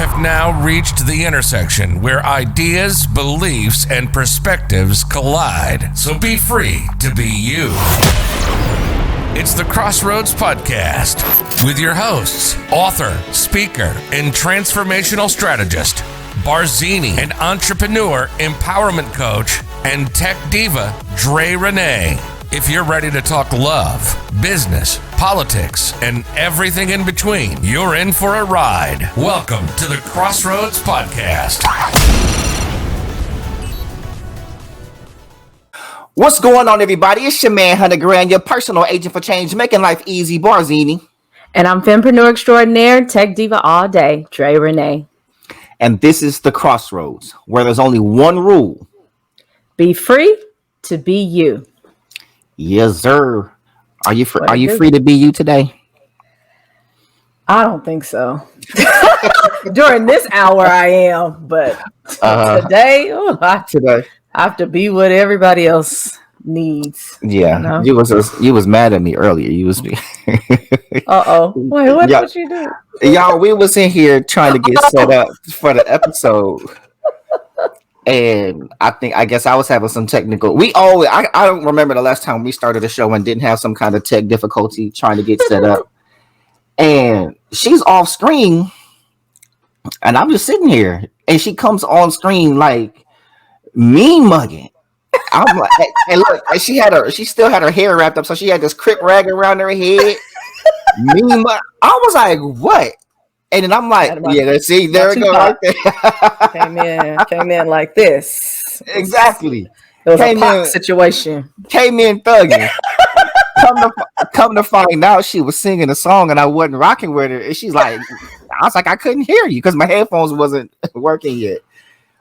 have now reached the intersection where ideas, beliefs, and perspectives collide. So be free to be you. It's the Xrossroadz podcast with your hosts, author, speaker, and transformational strategist, Barzini, and entrepreneur, empowerment coach, and tech diva, Dre Renee. If you're ready to talk love, business, politics, and everything in between, you're in for a ride. Welcome to the Xrossroadz podcast. What's going on, everybody? It's your man, Hunter Grand, your personal agent for change, making life easy, Barzini. And I'm fempreneur extraordinaire, tech diva all day, Dre Renee. And this is the Xrossroadz, where there's only one rule. Be free to be you. Yes, sir. Are you free to be you today? I don't think so. During this hour, I am, but today, I have to be what everybody else needs. Yeah, you was mad at me earlier. You was. Wait, what did you do? Y'all, we was in here trying to get set up for the episode. And I guess I was having some technical. I don't remember the last time we started a show and didn't have some kind of tech difficulty trying to get set up. And she's off screen, and I'm just sitting here, and she comes on screen like mean mugging. I'm like, and look, and she still had her hair wrapped up, so she had this crip rag around her head. Mean mug. I was like, what? And then I'm like, yeah, see, there we go. Right there. Came in like this. Exactly. It was a pop situation. Came in thugging. come to find out, she was singing a song and I wasn't rocking with her. And she's like, I was like, I couldn't hear you because my headphones wasn't working yet.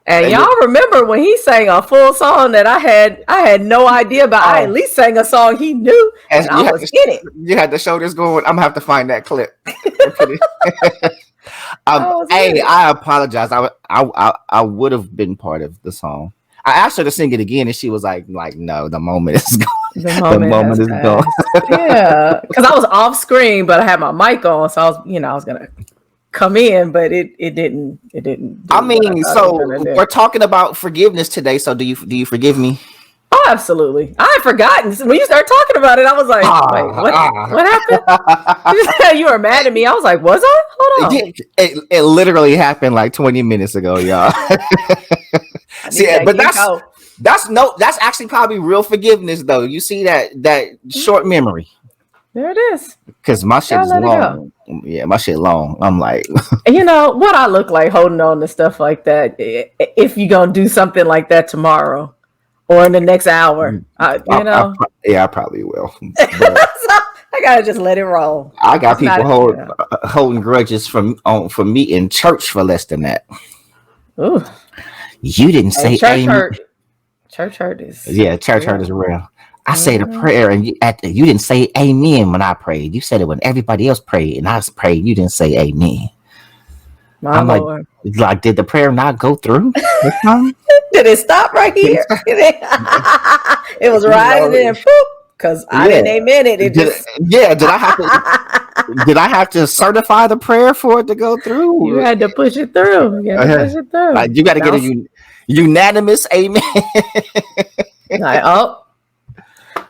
And y'all remember when he sang a full song that I had no idea about. I at least sang a song he knew, and I was in it. You had the shoulders going. I'm gonna have to find that clip. I apologize. I would have been part of the song. I asked her to sing it again, and she was like, no, the moment is gone. The moment is gone. Yeah, because I was off screen, but I had my mic on, so I was gonna come in, but it didn't. I mean, so we're talking about forgiveness today. So do you forgive me? Oh, absolutely. I had forgotten when you started talking about it. I was like, wait, what happened? You were mad at me. I was like, was I? Hold on. It literally happened like 20 minutes ago, y'all. See, but that's actually probably real forgiveness, though. You see that short memory. There it is. Because my shit is long. Yeah, my shit long. I'm like, what I look like holding on to stuff like that. If you're gonna do something like that tomorrow or in the next hour, I probably will. I gotta just let it roll. I got people holding grudges from me in church for less than that. Ooh, you didn't say church hurt. Church hurt is church hurt is real. I said a prayer and you didn't say amen when I prayed. You said it when everybody else prayed and I prayed. You didn't say amen. I'm Lord. Like, did the prayer not go through? Did it stop right here? It was rising and poop because I didn't amen it. Did I have to certify the prayer for it to go through? You had to push it through. Like, you got to get a unanimous amen. Like,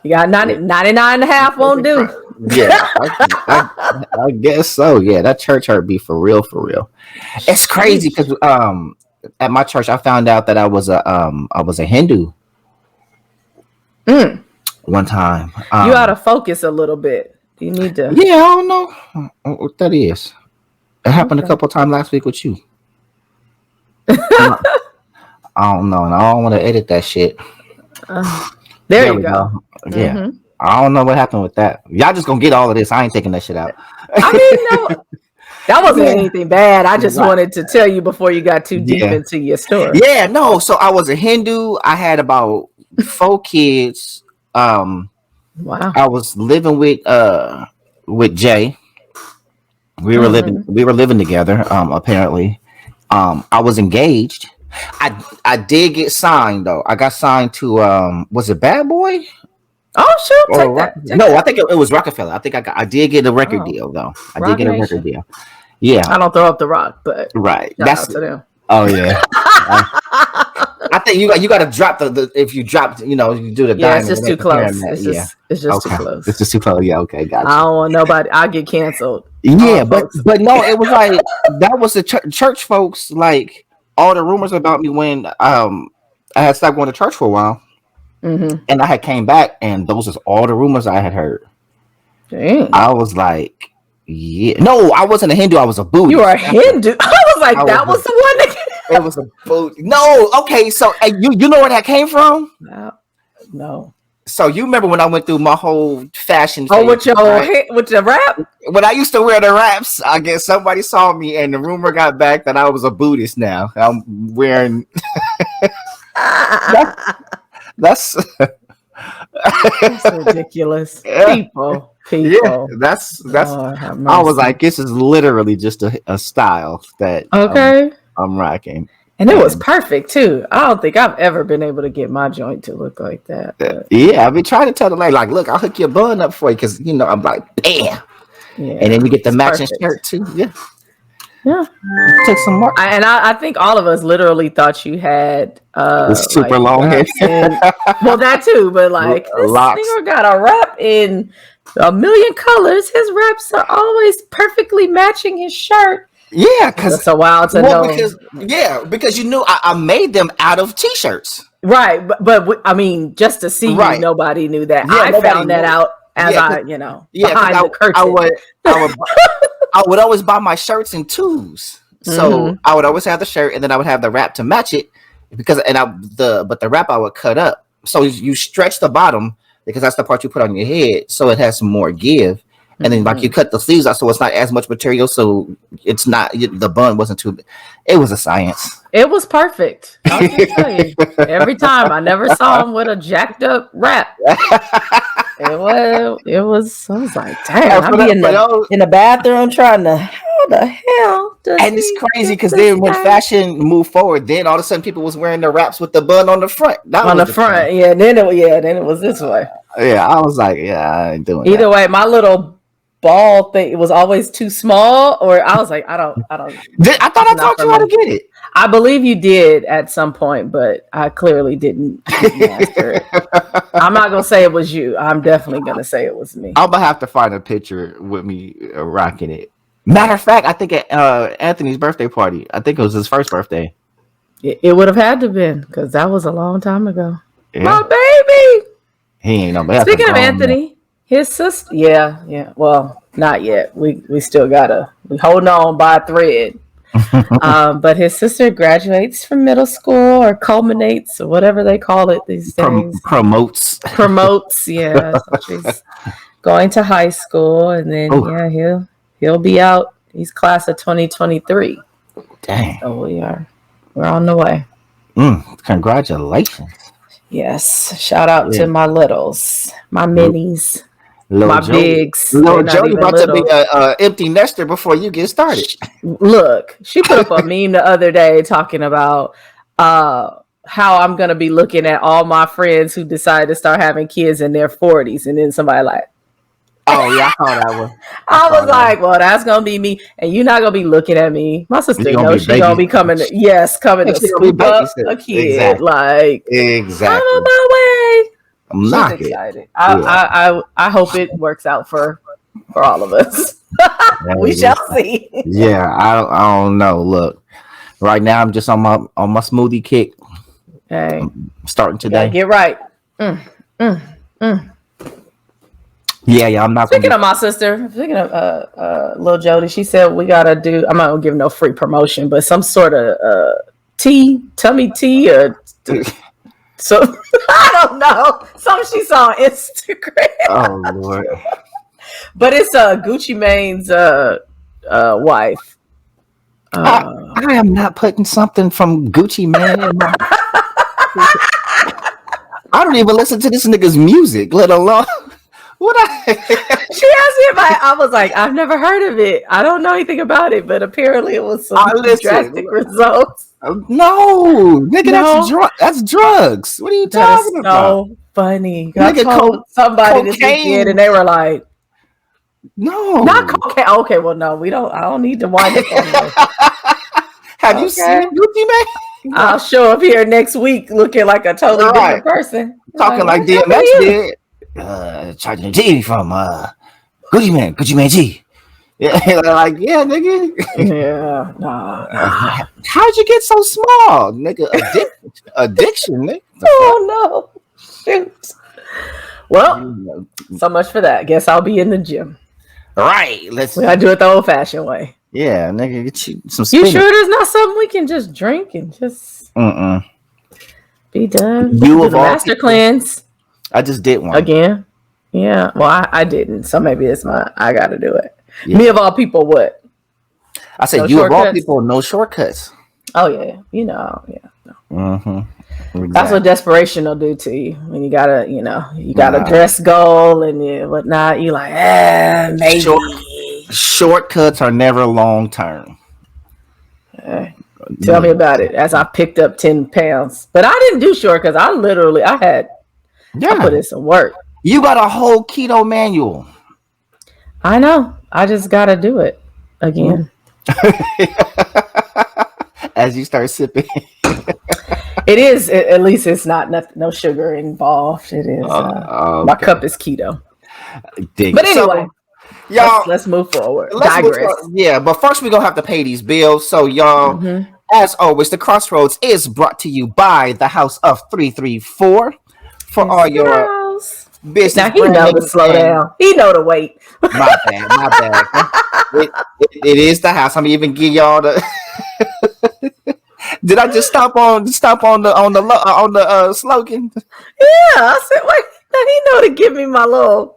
you got 99 and a half won't do. Yeah, I guess so. Yeah, that church hurt me for real. It's crazy because at my church I found out that I was a Hindu. One time. You ought to focus a little bit. You need to. Yeah, I don't know what that is. It happened a couple of times last week with you. I don't know, and I don't want to edit that shit. There you go. Yeah. Mm-hmm. I don't know what happened with that. Y'all just gonna get all of this. I ain't taking that shit out. I mean, no, that wasn't anything bad. I just wanted to tell you before you got too deep into your story. Yeah, no. So I was a Hindu. I had about 4 kids. Wow. I was living with Jay. We were living together. Apparently, I was engaged. I did get signed though. I got signed to was it Bad Boy? Oh, sure. I think it was Rockefeller. I think I did get a record deal though. I did get a record deal. Yeah, I don't throw up the rock, but right. shout out to them. Oh yeah. I think you got to drop the if you drop, you do the diamond. It's just too close. It's just too close. It's just too close. Yeah, okay, gotcha. I don't want nobody. I get canceled. Yeah, but no, it was like that was the church folks. Like all the rumors about me when I had stopped going to church for a while, and I had came back, and those is all the rumors I had heard. Dang. I was like, yeah, no, I wasn't a Hindu. I was a Buddhist. You were a Hindu. I was like, that was the one that. It was a Buddhist. No, okay, so you know where that came from? No. So you remember when I went through my whole fashion phase? Oh, with your rap? When I used to wear the wraps, I guess somebody saw me, and the rumor got back that I was a Buddhist. Now I'm wearing. That's ridiculous. People. Yeah, that's. I was like, this is literally just a style that I'm rocking. And it was perfect too. I don't think I've ever been able to get my joint to look like that. But. Yeah, I've been trying to tell the lady, like, look, I'll hook your bun up for you because I'm like, bam. Yeah, and then you get the matching shirt too. Yeah. Took some more. I think all of us literally thought you had super long hair. Well, that too, but like this nigga got a wrap in a million colors. His wraps are always perfectly matching his shirt. Yeah, because it's a while to know. Because I made them out of t-shirts. Right, but I mean, just to see you, nobody knew that. Yeah, I found that out as behind the curtain. I would always buy my shirts in twos, so I would always have the shirt, and then I would have the wrap to match it but the wrap I would cut up. So you stretch the bottom because that's the part you put on your head, so it has some more give. And then, like, you cut the sleeves out, so it's not as much material. So it's not the bun wasn't too. It was a science. It was perfect. I'll just tell you. Every time I never saw him with a jacked up wrap. It was. I was like, damn. I'd be in the bathroom trying to. How the hell? And it's crazy because then when fashion moved forward, then all of a sudden people was wearing the wraps with the bun on the front. On the front, yeah. Then it was this way. Yeah, I was like, I ain't doing either way. My little ball thing, it was always too small, or I was like, I thought I taught you how to get it. I believe you did at some point, but I clearly didn't master it. I'm not gonna say it was you. I'm definitely gonna say it was me. I'm gonna have to find a picture with me rocking it. Matter of fact, I think at Anthony's birthday party, I think it was his first birthday. It would have had to have been because that was a long time ago. Yeah. My baby. He ain't no bad. Speaking of Anthony. His sister, yeah. Well, not yet. We still we holding on by a thread. But his sister graduates from middle school or culminates or whatever they call it these days. Promotes. Yeah. So she's going to high school, and then he'll be out. He's class of 2023. Dang. So we're on the way. Congratulations. Yes. Shout out to my littles, my minis. My bigs. Little Jody about to be an empty nester before you get started. Look, she put up a meme the other day talking about how I'm going to be looking at all my friends who decide to start having kids in their 40s. And then somebody like, oh, yeah, I saw that one. I was like, well, that's going to be me. And you're not going to be be looking at me. My sister knows she's going to be coming to scoop up a kid. Exactly. Like, exactly. I'm on my way. I'm not excited. I hope it works out for all of us. We shall see. Yeah, I don't know. Look, right now I'm just on my smoothie kick. Hey, I'm starting today. Get right. Yeah. I'm not. Speaking of my sister, speaking of Lil Jody, she said we gotta do. I'm not gonna give no free promotion, but some sort of tummy tea or. So I don't know. Something she saw on Instagram. Oh Lord! But it's Gucci Mane's wife. I am not putting something from Gucci Mane in my. I don't even listen to this nigga's music, let alone what She asked me if I was like, I've never heard of it. I don't know anything about it, but apparently it was some drastic results. No, nigga, that's drugs. What are you talking about? So funny. I told somebody this weekend, and they were like, No. Not cocaine. Okay, well, no, we don't. I don't need to wind up on this. Have you seen Gucci Mane? I'll show up here next week looking like a totally different person. Talking like DMX did. Charging a G from Gucci Mane G. Yeah, like, yeah, nigga. Yeah, nah. How'd you get so small, nigga? Addiction, nigga. Oh no. Shoot. Well, so much for that. Guess I'll be in the gym. Right. We gotta do it the old-fashioned way. Yeah, nigga, get you some spinach. You sure there's not something we can just drink and just be done? You of all master cleanse. I just did one. Again? Yeah. Well, I didn't. So maybe it's I gotta do it. Yeah. Me of all people, what? I said, no you shortcuts? Of all people, no shortcuts. Oh, yeah. You know, yeah. No. Exactly. That's what desperation will do to you when you got a dress goal and whatnot. You like, maybe. Shortcuts are never long term. Tell me about it. As I picked up 10 pounds, but I didn't do shortcuts. I put in some work. You got a whole keto manual. I know. I just got to do it again. As you start sipping. It is. At least it's no sugar involved. It is. Okay. My cup is keto. But anyway, y'all, let's move forward. Yeah, but first we're going to have to pay these bills. So y'all, as always, the Xrossroadz is brought to you by the House of 334 for all your business. Now he know to slow down. He know to wait. My bad. It is the house. I'm even give y'all the. Did I just stop on the slogan? Yeah, I said, wait. Now he know to give me my little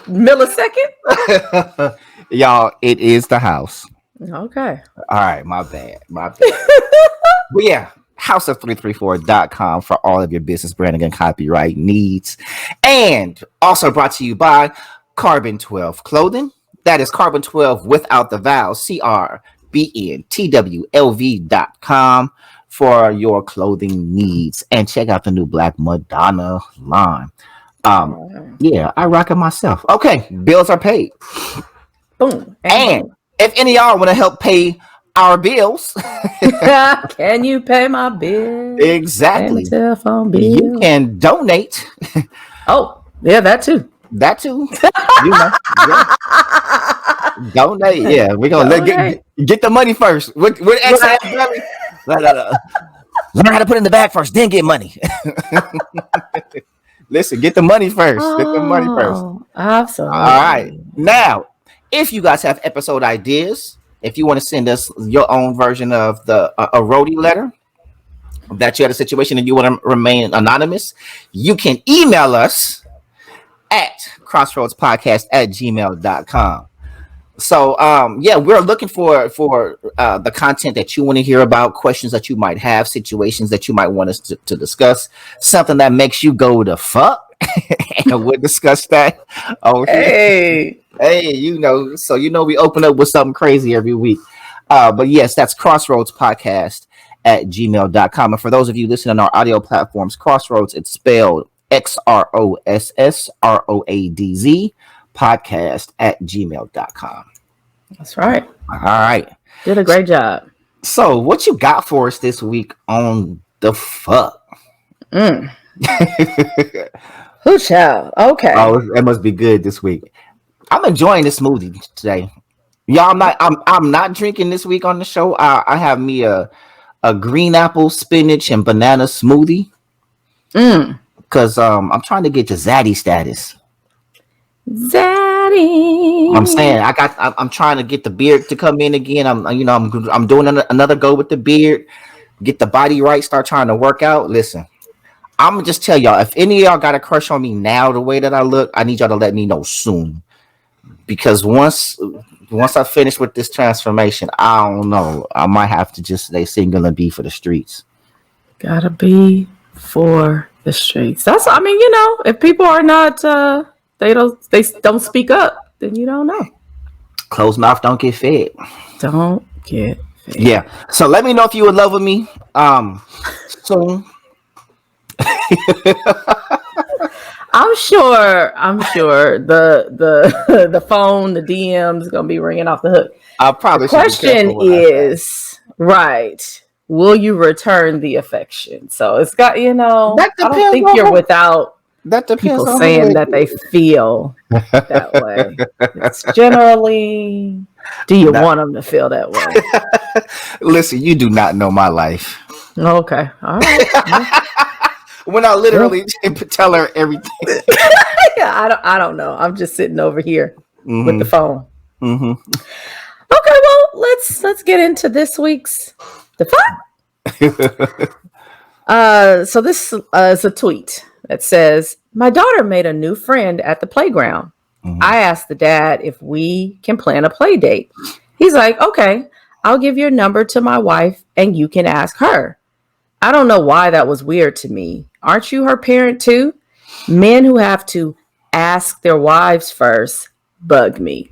millisecond. Y'all, it is the house. Okay. All right, my bad. But yeah. houseof334.com for all of your business branding and copyright needs. And also brought to you by Carbon 12 Clothing. That is Carbon 12 without the vowels, CRBNTWLV.com for your clothing needs. And check out the new Black Madonna line. Yeah, I rock it myself. Okay, bills are paid. Boom. And if any of y'all want to help pay our bills. Can you pay my bill? Exactly. Telephone bill. You can donate. Oh, yeah, that too. You know, yeah. Donate. Yeah, we're gonna get the money first. With excess money. Learn how to put it in the bag first, then get money. Listen, get the money first. Absolutely. All right. Now, if you guys have episode ideas, if you want to send us your own version of a roadie letter, that you had a situation and you want to remain anonymous, you can email us at crossroadspodcast@gmail.com. So, we're looking for the content that you want to hear about, questions that you might have, situations that you might want us to discuss, something that makes you go to fuck, and we'll discuss that. Hey, we open up with something crazy every week. But yes, that's crossroadspodcast@gmail.com. And for those of you listening on our audio platforms, Xrossroadz, it's spelled XROSSROADZ podcast@gmail.com. That's right. All right. Did a great job. So what you got for us this week on the fuck? Who child? Okay. Oh, that must be good this week. I'm enjoying this smoothie today. Y'all, I'm not drinking this week on the show. I have me a green apple, spinach, and banana smoothie. Because I'm trying to get to Zaddy status. Zaddy. I'm saying I'm trying to get the beard to come in again. I'm doing another go with the beard, get the body right, start trying to work out. Listen, I'm gonna just tell y'all, if any of y'all got a crush on me now, the way that I look, I need y'all to let me know soon. Because once I finish with this transformation, I don't know, I might have to just stay single and be for the streets. Gotta be for the streets. If people are not they don't speak up, then you don't know. Closed mouth don't get fed. Don't get fed. Yeah. So let me know if you in love with me. I'm sure the phone, the DMs is gonna be ringing off the hook. I probably the question is, right, will you return the affection? So it's got, that I don't think you're without that depends people on saying that they feel that way. It's generally, do you want them to feel that way? Listen, you do not know my life. Okay, all right. When I literally tell her everything. Yeah, I don't know. I'm just sitting over here with the phone. Mm-hmm. Okay, well, let's get into this week's the fun. So this is a tweet that says, "My daughter made a new friend at the playground. I asked the dad if we can plan a play date. He's like, okay, I'll give your number to my wife and you can ask her. I don't know why that was weird to me. Aren't you her parent too? Men who have to ask their wives first bug me."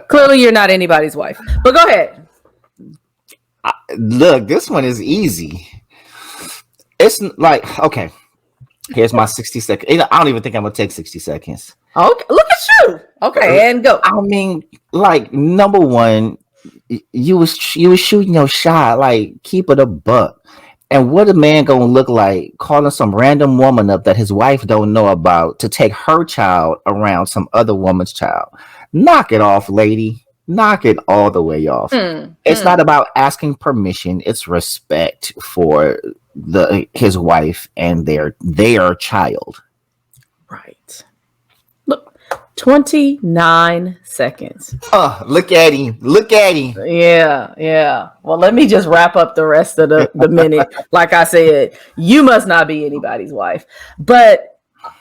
Clearly you're not anybody's wife, but go ahead. Look, this one is easy. It's like, okay, here's my 60 seconds. I don't even think I'm gonna take 60 seconds. Okay, look at you. Okay, and go. I mean, like, number one, you was shooting your shot. Like, keep it a buck. And what a man gonna look like calling some random woman up that his wife don't know about to take her child around some other woman's child? Knock it off, lady. Knock it all the way off. It's not about asking permission. It's respect for his wife and their child. Right. Look, 29 seconds. Look at him. Look at him. Yeah. Well, let me just wrap up the rest of the minute. Like I said, you must not be anybody's wife. But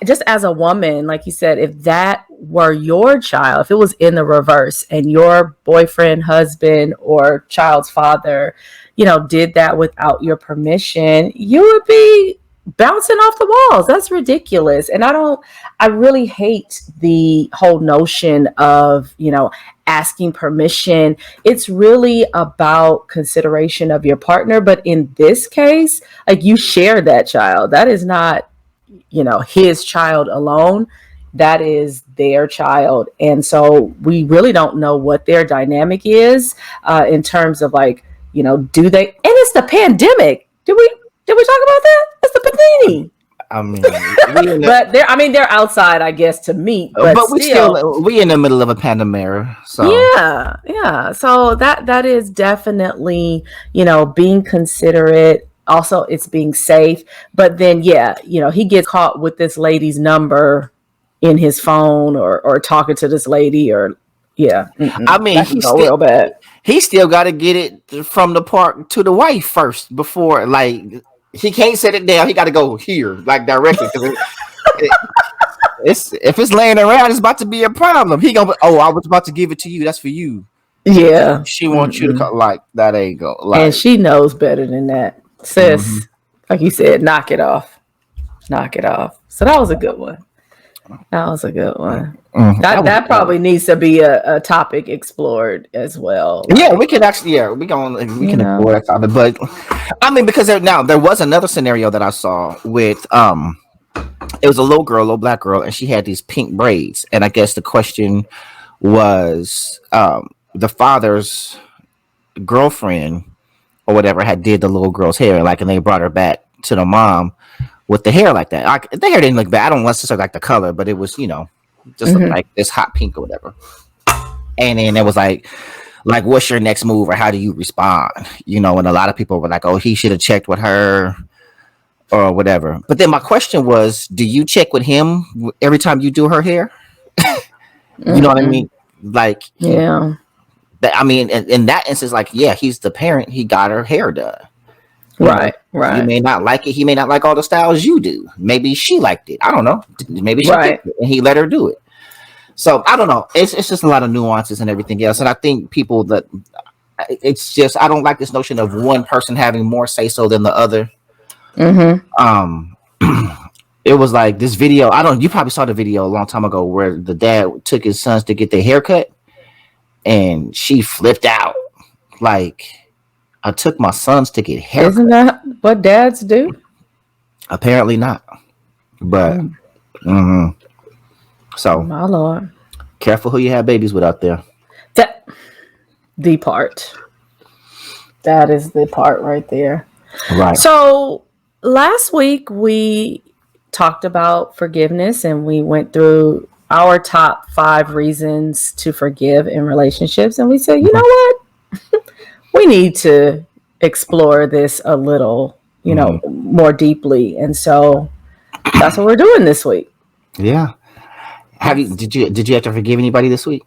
just as a woman, like you said, if that were your child, if it was in the reverse and your boyfriend, husband, or child's father, did that without your permission, you would be bouncing off the walls. That's ridiculous. And I really hate the whole notion of, asking permission. It's really about consideration of your partner. But in this case, like, you share that child. That is not, his child alone. That is their child. And so we really don't know what their dynamic is in terms of, like, do they, and it's the pandemic. Did we talk about that? It's the pandemic. I mean, but they're outside, I guess, to meet. But we in the middle of a pandemic. So yeah. So that is definitely, being considerate. Also, it's being safe. But then, he gets caught with this lady's number in his phone or talking to this lady or I mean, he's still real bad. He still got to get it from the park to the wife first before, like, he can't set it down. He got to go here, like, directly. If it's laying around, it's about to be a problem. He gonna, I was about to give it to you. That's for you. Yeah, she wants you to call, like, that ain't go. Like, and she knows better than that, sis. Like you said, knock it off. So that was a good one. That probably needs to be a topic explored as well. Yeah, we can actually. Yeah, we can explore that topic. But I mean, because there was another scenario that I saw with it was a little black girl, and she had these pink braids, and I guess the question was the father's girlfriend or whatever had did the little girl's hair, and they brought her back to the mom with the hair like that. The hair didn't look bad. I don't necessarily like the color, but it was, just like this hot pink or whatever. And then it was like, what's your next move or how do you respond? And a lot of people were like, oh, he should have checked with her or whatever. But then my question was, do you check with him every time you do her hair? You know what I mean? Like, yeah. I mean, in that instance, like, yeah, he's the parent. He got her hair done. Right. You may not like it. He may not like all the styles you do. Maybe she liked it. I don't know. Maybe she liked it and he let her do it. So I don't know. It's just a lot of nuances and everything else. And I think people it's just, I don't like this notion of one person having more say so than the other. It was like this video. You probably saw the video a long time ago where the dad took his sons to get their hair cut and she flipped out. Like, I took my sons to get hair. Isn't that what dads do? Apparently not. But so My Lord. Careful who you have babies with out there. That the part. That is the part right there. Right. So last week we talked about forgiveness and we went through our top 5 reasons to forgive in relationships. And we said, you know what? We need to explore this a little, more deeply. And so that's what we're doing this week. Yeah. Did you have to forgive anybody this week?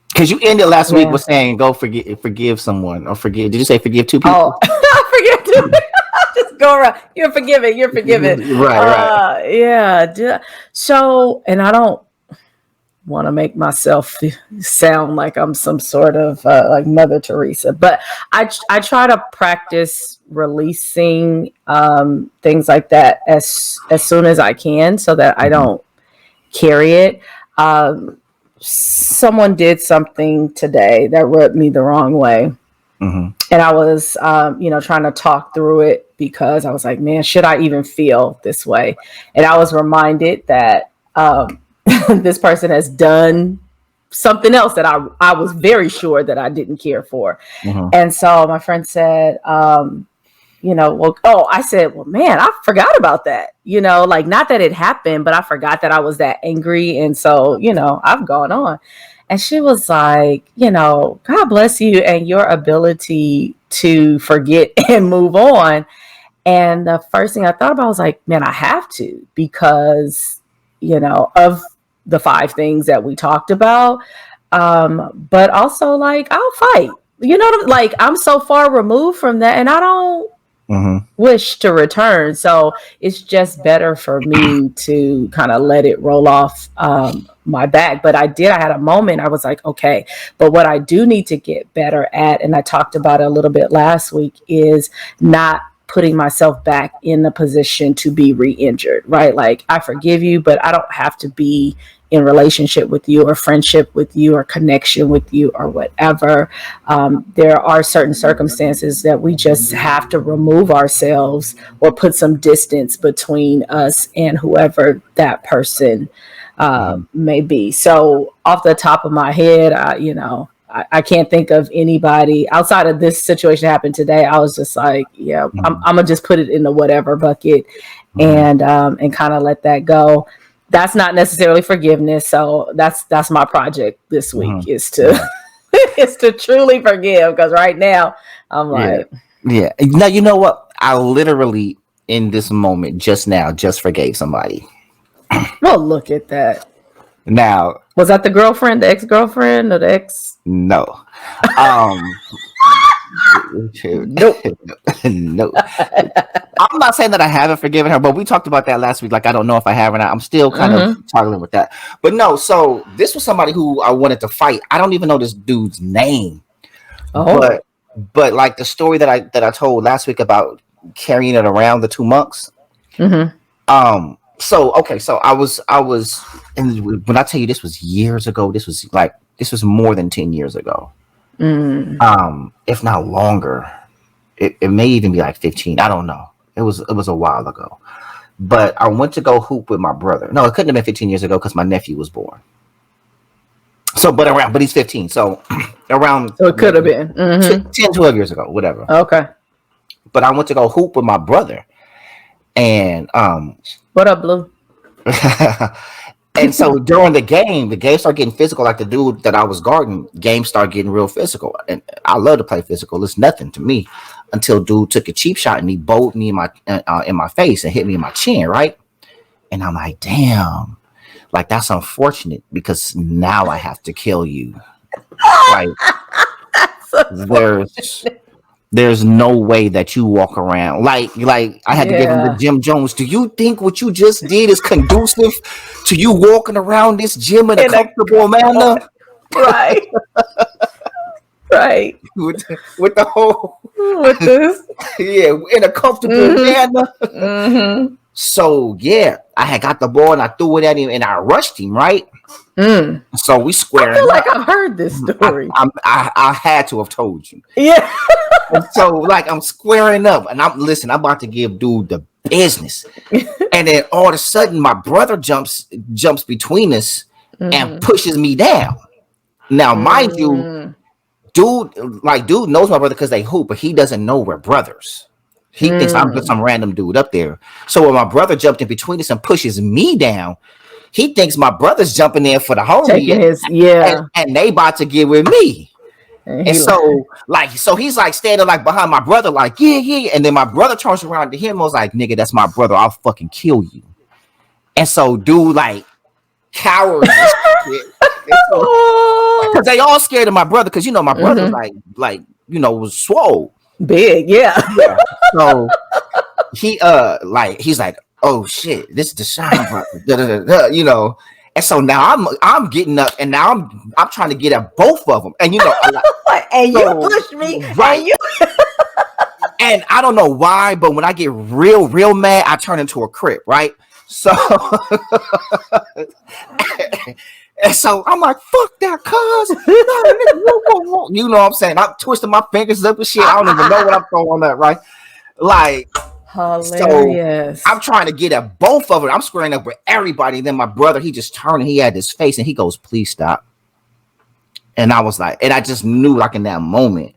Because you ended last week with saying go forgive someone or forgive. Did you say forgive 2 people? Oh, I forgive 2 people. Just go around. You're forgiven. Right. Yeah. So, and I don't want to make myself sound like I'm some sort of like Mother Teresa, but I try to practice releasing things like that as soon as I can, so that I don't carry it. Someone did something today that rubbed me the wrong way. And I was, trying to talk through it because I was like, man, should I even feel this way? And I was reminded that this person has done something else that I was very sure that I didn't care for. And so my friend said, I said, well, man, I forgot about that. Like, not that it happened, but I forgot that I was that angry. And so, I've gone on. And she was like, God bless you and your ability to forget and move on. And the first thing I thought about was like, man, I have to, because, of the 5 things that we talked about. But also, like, I'll fight. Like, I'm so far removed from that and I don't wish to return. So it's just better for me to kind of let it roll off my back. But I had a moment. I was like, okay, but what I do need to get better at, and I talked about it a little bit last week, is not putting myself back in the position to be re-injured, right? Like, I forgive you, but I don't have to be in relationship with you or friendship with you or connection with you or whatever. There are certain circumstances that we just have to remove ourselves or put some distance between us and whoever that person may be. So off the top of my head, I can't think of anybody outside of this situation that happened today. I was just like, yeah, I'm gonna just put it in the whatever bucket and kind of let that go. That's not necessarily forgiveness. So that's my project this week is to is to truly forgive. Because right now I'm like, yeah. Now you know what? I literally in this moment just forgave somebody. Well, look at that. Now, was that the girlfriend, the ex-girlfriend, or the ex? No. Nope. No. I'm not saying that I haven't forgiven her, but we talked about that last week. Like, I don't know if I have or not. I'm still kind of toggling with that. But no, so this was somebody who I wanted to fight. I don't even know this dude's name. Oh. But like the story that I told last week about carrying it around the 2 monks. So I was, and when I tell you this was years ago, this was more than 10 years ago. If not longer. It may even be like 15. I don't know. It was a while ago. But I went to go hoop with my brother. No, it couldn't have been 15 years ago because my nephew was born. So, but he's 15. So around. So it could have been 10, 12 years ago, whatever. Okay. But I went to go hoop with my brother. And what up, Blue? And so during the game started getting physical. Like the dude that I was guarding, game started getting real physical. And I love to play physical. It's nothing to me until dude took a cheap shot and he bowled me in my face and hit me in my chin, right? And I'm like, damn, like that's unfortunate because now I have to kill you. Like there's no way that you walk around like I had to give him the Jim Jones. Do you think what you just did is conducive to you walking around this gym in a comfortable manner? Right. Right. with the whole with this. Yeah, in a comfortable manner. So yeah, I had got the ball and I threw it at him and I rushed him, right? So we squaring. I feel like I've heard this story. I had to have told you. Yeah. And so like I'm squaring up and I'm about to give dude the business. And then all of a sudden my brother jumps between us and pushes me down. Now, mind you, dude knows my brother because they hoop, but he doesn't know we're brothers. He thinks I'm just some random dude up there. So when my brother jumped in between us and pushes me down, he thinks my brother's jumping in for the homie. And they about to get with me. And so he's like standing like behind my brother, like, yeah. And then my brother turns around to him and was like, nigga, that's my brother. I'll fucking kill you. And so dude like cowers. Because they all scared of my brother, because you know my brother like was swole. Big, yeah. So he's like, oh shit, this is the Shine brother, you know. And so now I'm getting up, and now I'm trying to get at both of them, and you know, and you pushed me, right? And I don't know why, but when I get real mad, I turn into a Crip, right? So, and so I'm like, fuck that, cuz. You know what I'm saying? I'm twisting my fingers up and shit. I don't even know what I'm throwing at, right? Like, hilarious. So I'm trying to get at both of them. I'm squaring up with everybody. And then my brother, he just turned and he had his face and he goes, please stop. And I was like, and I just knew like in that moment.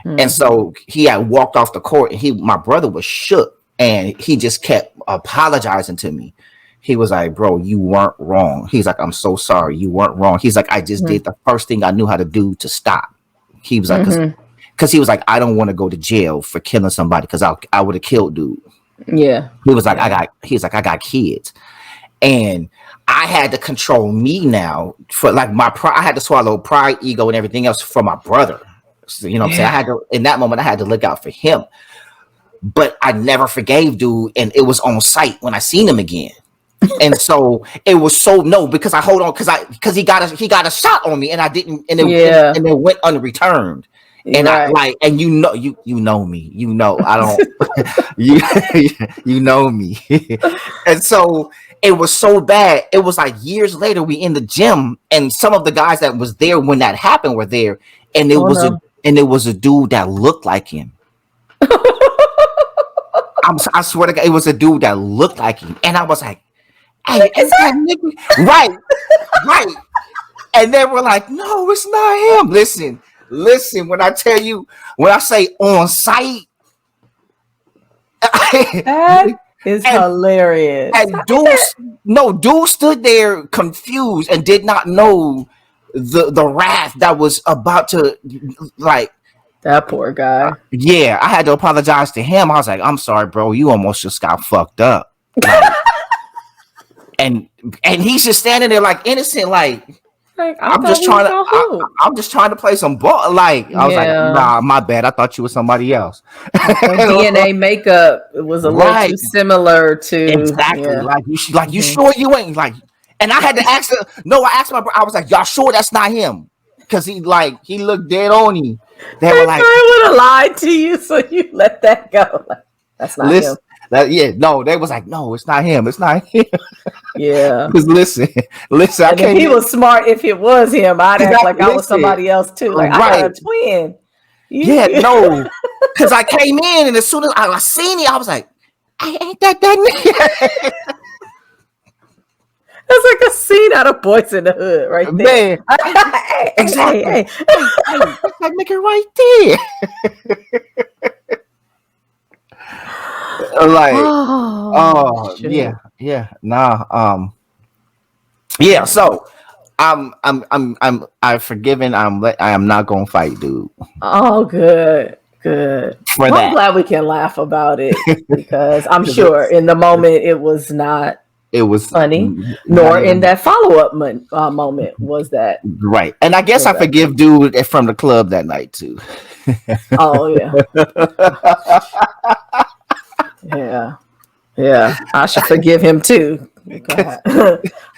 And so he had walked off the court and my brother was shook and he just kept apologizing to me. He was like, bro, you weren't wrong. He's like, I'm so sorry. You weren't wrong. He's like, I just did the first thing I knew how to do to stop. He was like, because he was like, I don't want to go to jail for killing somebody because I would have killed dude. Yeah. He was like, I got kids. And I had to control me now for like my pride. I had to swallow pride, ego, and everything else for my brother. So, you know what I'm saying? I had to, in that moment, I had to look out for him. But I never forgave dude. And it was on sight when I seen him again. And so it was because I hold on because he got a shot on me and I didn't and it went unreturned. And I like, and you know me, you know, I don't, you know me. And so it was so bad. It was like years later, we in the gym and some of the guys that was there when that happened were there. And it was a dude that looked like him. I swear to God, it was a dude that looked like him. And I was like, hey, is that nigga? Right. And they were like, no, it's not him. Listen, when I tell you, when I say on site, that is hilarious. And dude stood there confused and did not know the wrath that was about to, like, that poor guy. Yeah, I had to apologize to him. I was like, I'm sorry, bro. You almost just got fucked up. Like, and he's just standing there like innocent, like I'm just trying to play some ball. Like I was like, nah, my bad. I thought you were somebody else. DNA makeup was a little too similar to exactly. Yeah. You sure you ain't like? And I had to ask her. No, I asked my brother. I was like, y'all sure that's not him? Because he looked dead on you. They were like, I would have lied to you, so you let that go. Like, that's not him. They was like, no, it's not him. It's not him. Yeah. Because listen. And if he was smart, if it was him, I'd act like I was somebody else too. Like I got a twin. No. Because I came in and as soon as I seen it, I was like, ain't that nigga? That's like a scene out of Boys in the Hood, right there. Man, exactly. Hey, that nigga right there. Like, yeah. So, I've forgiven. I am not gonna fight, dude. Oh, good. I'm glad we can laugh about it because I'm sure in the moment it was not. It was funny, nor in that follow-up moment was that right. And I guess I forgive dude from the club that night too. Oh yeah. I should forgive him too.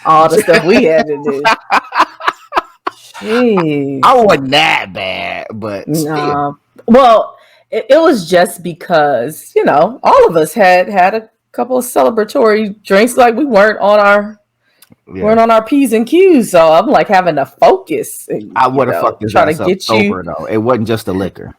All the stuff we had to do. Jeez. I wasn't that bad, but no. Well, it was just because all of us had a couple of celebratory drinks. Like we weren't on our P's and Q's. So I'm like having to focus. And, I would have fucked this trying ass to up get sober you. though. It wasn't just the liquor.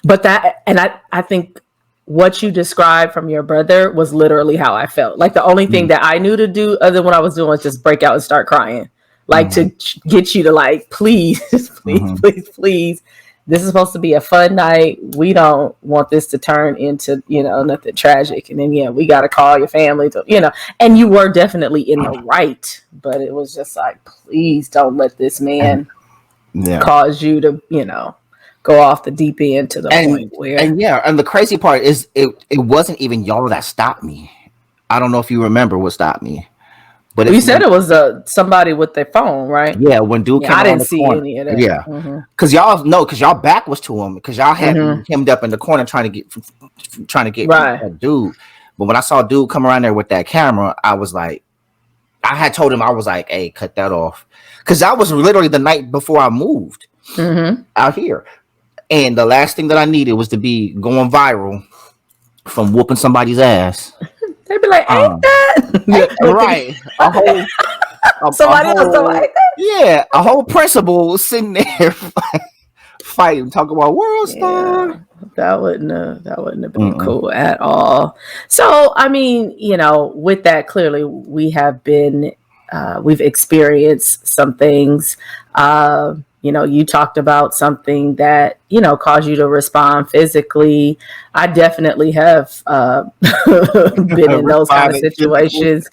But I think what you described from your brother was literally how I felt. Like the only thing that I knew to do other than what I was doing was just break out and start crying. Like to get you to like, please, please. This is supposed to be a fun night. We don't want this to turn into, nothing tragic. And then, we got to call your family to, and you were definitely in the right, but it was just like, please don't let this man cause you to, go off the deep end to the point where. And the crazy part is it wasn't even y'all that stopped me. I don't know if you remember what stopped me. But you said it was somebody with their phone, right? Yeah, when dude came I didn't the see corner. any of that. Yeah, because y'all back was to him because y'all had him up in the corner trying to get that dude. But when I saw dude come around there with that camera, I was like, I had told him I was like, hey, cut that off, because that was literally the night before I moved out here, and the last thing that I needed was to be going viral from whooping somebody's ass. They'd be like, ain't that right? Somebody else like that? Yeah, a whole principal sitting there fighting, talking about world star. That wouldn't have been cool at all. So, I mean, with that, clearly we have been, we've experienced some things. You talked about something that, caused you to respond physically. I definitely have been in those kind of situations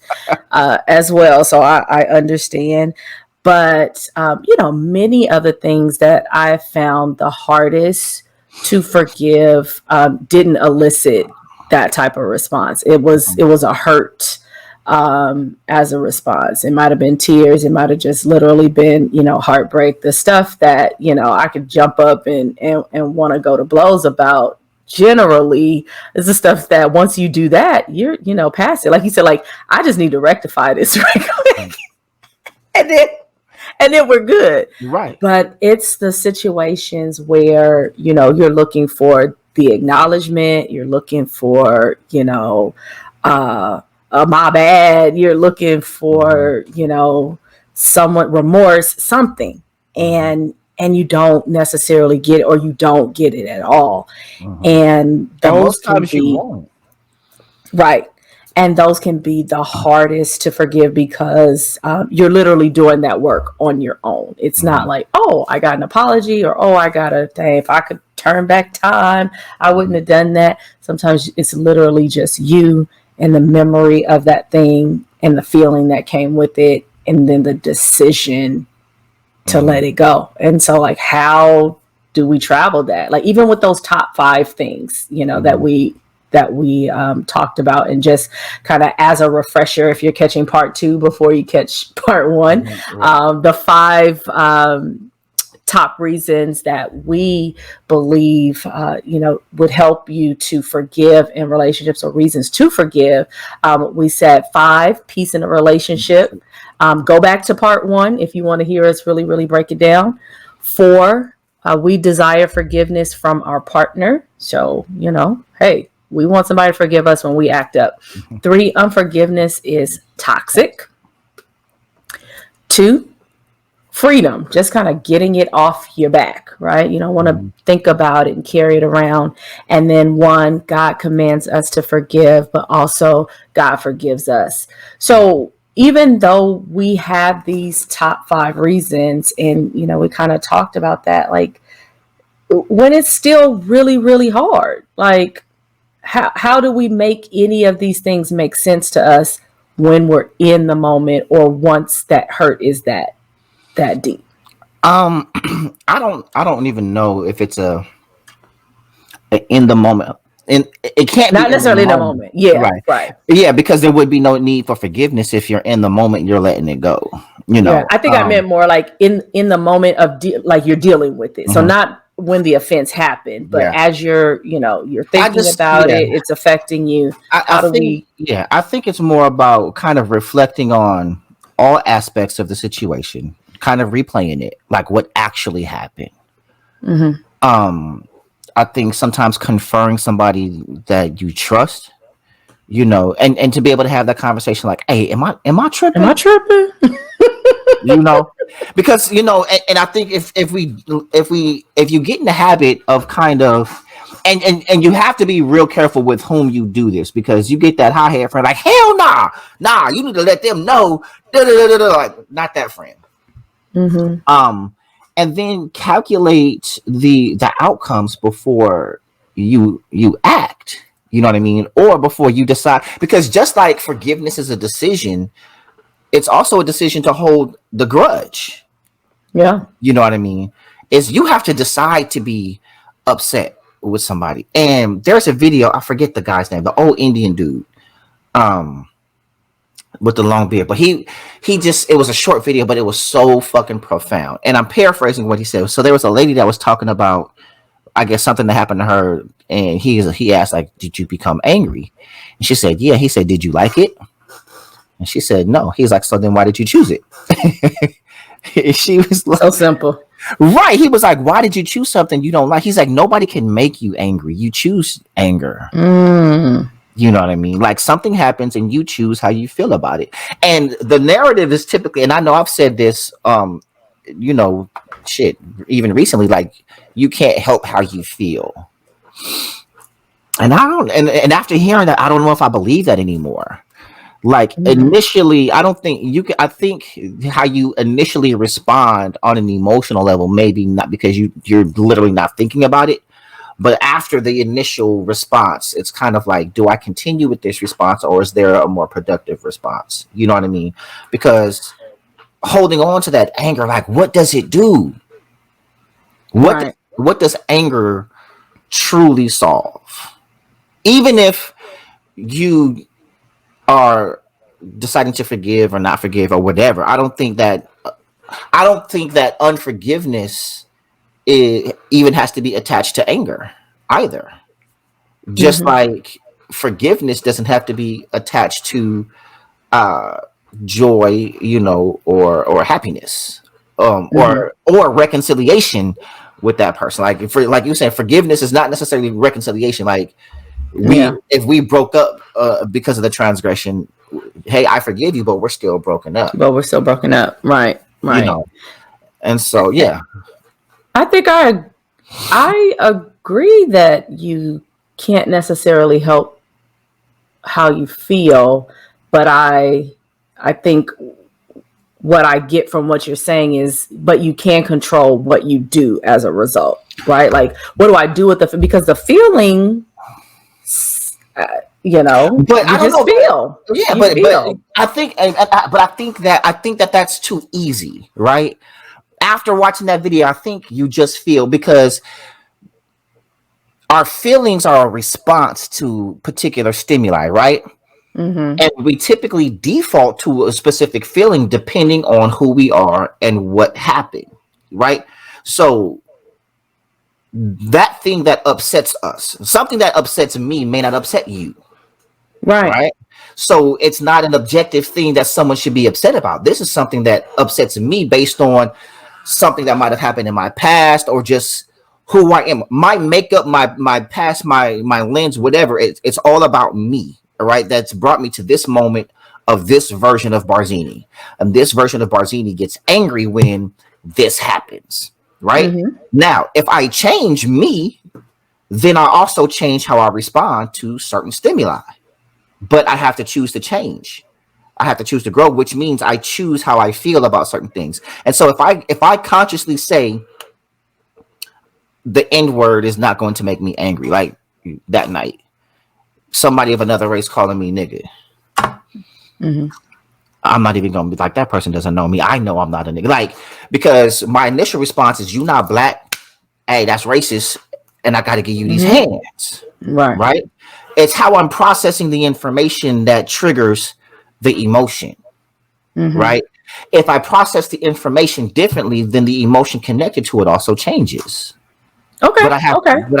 as well. So I understand. But, many other things that I found the hardest to forgive didn't elicit that type of response. It was a hurt as a response. It might have been tears. It might have just literally been, heartbreak. The stuff that, I could jump up and want to go to blows about generally is the stuff that once you do that, you're, past it. Like you said, like, I just need to rectify this right quick. and then we're good. Right. But it's the situations where, you're looking for the acknowledgement, you're looking for, my bad, you're looking for, someone, remorse, something, and you don't necessarily get it, or you don't get it at all. And those can be right. And those can be the hardest to forgive because you're literally doing that work on your own. It's not like, oh, I got an apology, or, oh, I got a thing. If I could turn back time, I wouldn't have done that. Sometimes it's literally just you and the memory of that thing and the feeling that came with it, and then the decision to let it go. And so, like, how do we travel that? Like, even with those top 5 things, that we talked about, and just kind of as a refresher, if you're catching part 2 before you catch part 1, the 5 top reasons that we believe, would help you to forgive in relationships, or reasons to forgive. We said 5, peace in a relationship. Go back to part 1 if you want to hear us really, really break it down. 4, we desire forgiveness from our partner. So, hey, we want somebody to forgive us when we act up. 3, unforgiveness is toxic. 2, freedom, just kind of getting it off your back, right? You don't want to think about it and carry it around. And then 1, God commands us to forgive, but also God forgives us. So even though we have these top 5 reasons, and, we kind of talked about that, like, when it's still really, really hard, like, how do we make any of these things make sense to us when we're in the moment, or once that hurt is that deep? I don't even know if it's a in the moment, and it can't not be necessarily in the moment. Yeah, right. Yeah, because there would be no need for forgiveness if you're in the moment, you're letting it go. I think I meant more like in the moment of like you're dealing with it. So not when the offense happened, but as you're thinking about it, it's affecting you. I think it's more about kind of reflecting on all aspects of the situation, kind of replaying it, like what actually happened. I think sometimes conferring somebody that you trust and to be able to have that conversation like, hey, am I tripping? Am I tripping? Because and I think if you get in the habit of kind of and you have to be real careful with whom you do this, because you get that high head friend like, hell nah, you need to let them know, like, not that friend. And then calculate the outcomes before you act. You know what I mean? Or before you decide, because just like forgiveness is a decision, it's also a decision to hold the grudge. Yeah. You know what I mean? Is you have to decide to be upset with somebody. And there's a video, I forget the guy's name, the old Indian dude, with the long beard. But he just, it was a short video, but it was so fucking profound. And I'm paraphrasing what he said. So there was a lady that was talking about, I guess, something that happened to her, and he asked, like, did you become angry? And she said, yeah. He said, did you like it? And she said, no. He's like, so then why did you choose it? She was like, so simple. Right. He was like, why did you choose something you don't like? He's like, nobody can make you angry. You choose anger. You know what I mean? Like, something happens and you choose how you feel about it. And the narrative is typically, and I know I've said this, even recently, like, you can't help how you feel. And and after hearing that, I don't know if I believe that anymore. Like, initially, I don't think you can. I think how you initially respond on an emotional level, maybe not, because you're literally not thinking about it. But after the initial response, it's kind of like, do I continue with this response, or is there a more productive response? You know what I mean? Because holding on to that anger, like, what does it do? What does anger truly solve? Even if you are deciding to forgive or not forgive or whatever, I don't think that unforgiveness even has to be attached to anger either. Just like forgiveness doesn't have to be attached to joy, or happiness, or reconciliation with that person. Like, like you said, forgiveness is not necessarily reconciliation. Like, if we broke up because of the transgression, hey, I forgive you, but we're still broken up. Right. And so, yeah. I think I agree that you can't necessarily help how you feel, but I think what I get from what you're saying is, but you can control what you do as a result, right? Like, what do I do with because the feeling, but you I just don't know. feel. Yeah, but I think that that's too easy, right? After watching that video, I think you just feel, because our feelings are a response to particular stimuli, right? And we typically default to a specific feeling depending on who we are and what happened, right? So that thing that upsets us, something that upsets me may not upset you. Right. So it's not an objective thing that someone should be upset about. This is something that upsets me based on something that might have happened in my past, or just who I am, my makeup, my past, my lens, whatever. It's all about me. All right. That's brought me to this moment of this version of Barzini. And this version of Barzini gets angry when this happens. Right. Now, if I change me, then I also change how I respond to certain stimuli. But I have to choose to change. I have to choose to grow, which means I choose how I feel about certain things. And so if I consciously say the N word is not going to make me angry, like that night, somebody of another race calling me nigga, I'm not even going to be like, that person doesn't know me. I know I'm not a nigga. Like, because my initial response is, you not black. Hey, that's racist. And I got to give you these hands. Right. It's how I'm processing the information that triggers the emotion. Right. If I process the information differently, then the emotion connected to it also changes. Okay. But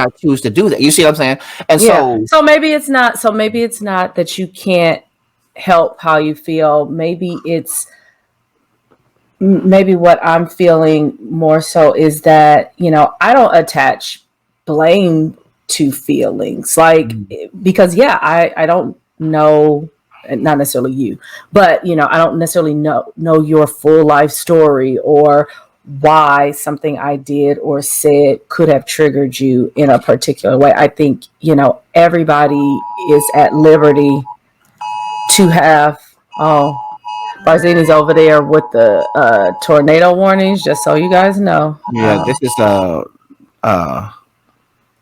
I choose to do that. You see what I'm saying? And so maybe it's not that you can't help how you feel. Maybe what I'm feeling more so is that, I don't attach blame to feelings, like, because I don't know, not necessarily you, but I don't necessarily know your full life story or why something I did or said could have triggered you in a particular way. I think, everybody is at liberty to have, Barzini's over there with the tornado warnings, just so you guys know. Yeah, this is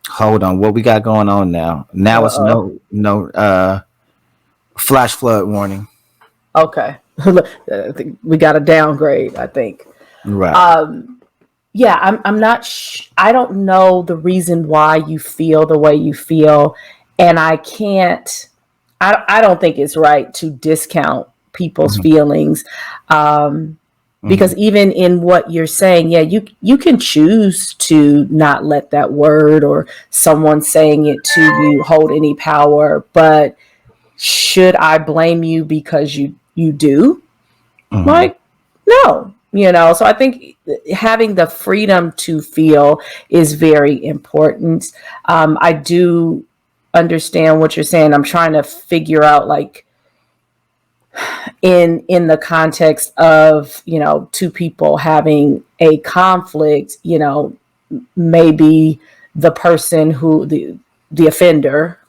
hold on, what we got going on now? Now it's no flash flood warning. Okay. I think we got a downgrade, I think. Right. Yeah, I'm not I don't know the reason why you feel the way you feel, and I don't think it's right to discount people's feelings, because even in what you're saying, yeah, you can choose to not let that word or someone saying it to you hold any power, but should I blame you because you do? Like, no. So I think having the freedom to feel is very important. I do understand what you're saying. I'm trying to figure out, like, in the context of, two people having a conflict, maybe the person who the offender,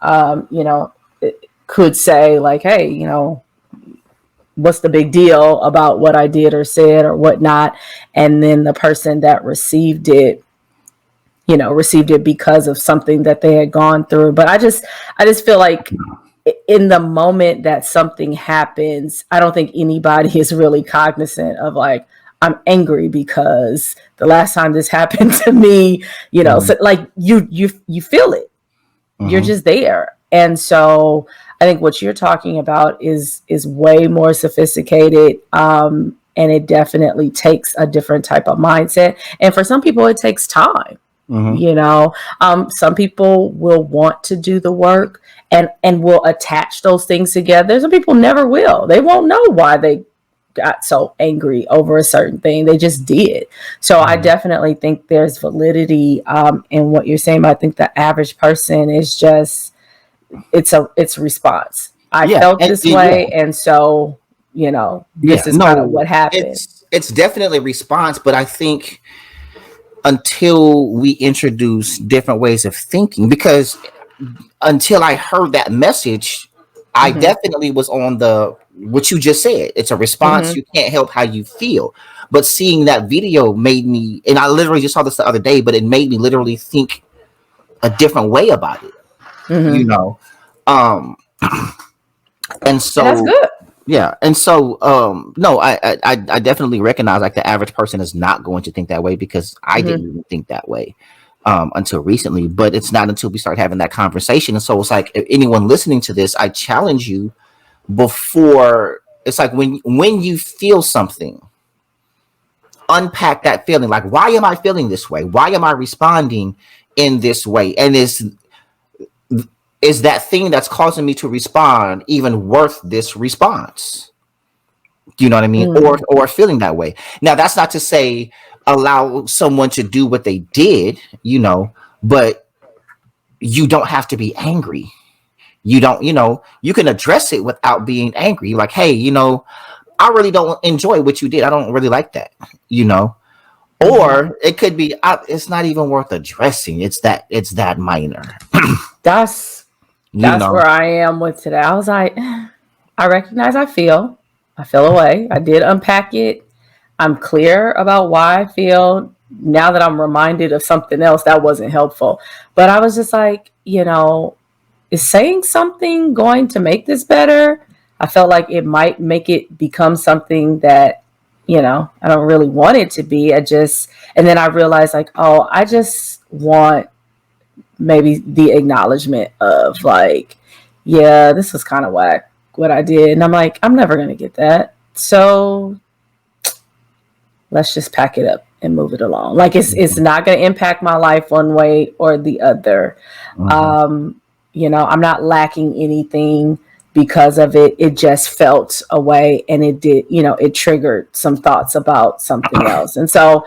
could say, like, hey, what's the big deal about what I did or said or whatnot? And then the person that received it because of something that they had gone through. But I just feel like in the moment that something happens, I don't think anybody is really cognizant of, like, I'm angry because the last time this happened to me, so, like, you feel it. You're just there. And so I think what you're talking about is way more sophisticated, and it definitely takes a different type of mindset. And for some people, it takes time. Some people will want to do the work and will attach those things together. Some people never will. They won't know why they got so angry over a certain thing. They just did. So I definitely think there's validity in what you're saying. But I think the average person is just, it's a response. I felt this way, and so this is kind of what happened. It's definitely a response, but I think until we introduce different ways of thinking, because until I heard that message, I definitely was on what you just said. It's a response. You can't help how you feel. But seeing that video made me, and I literally just saw this the other day, but it made me literally think a different way about it. And so and that's good. Yeah. And so no, I definitely recognize, like, the average person is not going to think that way, because I didn't even think that way until recently. But it's not until we start having that conversation. And so it's like, if anyone listening to this, I challenge you, before, it's like, when you feel something, unpack that feeling. Like, why am I feeling this way? Why am I responding in this way? And is that thing that's causing me to respond even worth this response? Do you know what I mean? Or feeling that way. Now, that's not to say allow someone to do what they did, but you don't have to be angry. You don't, you can address it without being angry. Like, hey, I really don't enjoy what you did. I don't really like that, Or it could be, it's not even worth addressing. It's that minor. That's where I am with today. I was like, I recognize I feel away. I did unpack it. I'm clear about why I feel. Now that I'm reminded of something else, that wasn't helpful. But I was just like, is saying something going to make this better? I felt like it might make it become something that, I don't really want it to be. And then I realized, like, oh, I just want maybe the acknowledgement of, like, yeah, this was kind of whack what I did. And I'm like, I'm never going to get that. So let's just pack it up and move it along. Like, it's not going to impact my life one way or the other. I'm not lacking anything because of it. It just felt a way, and it did, it triggered some thoughts about something else. And so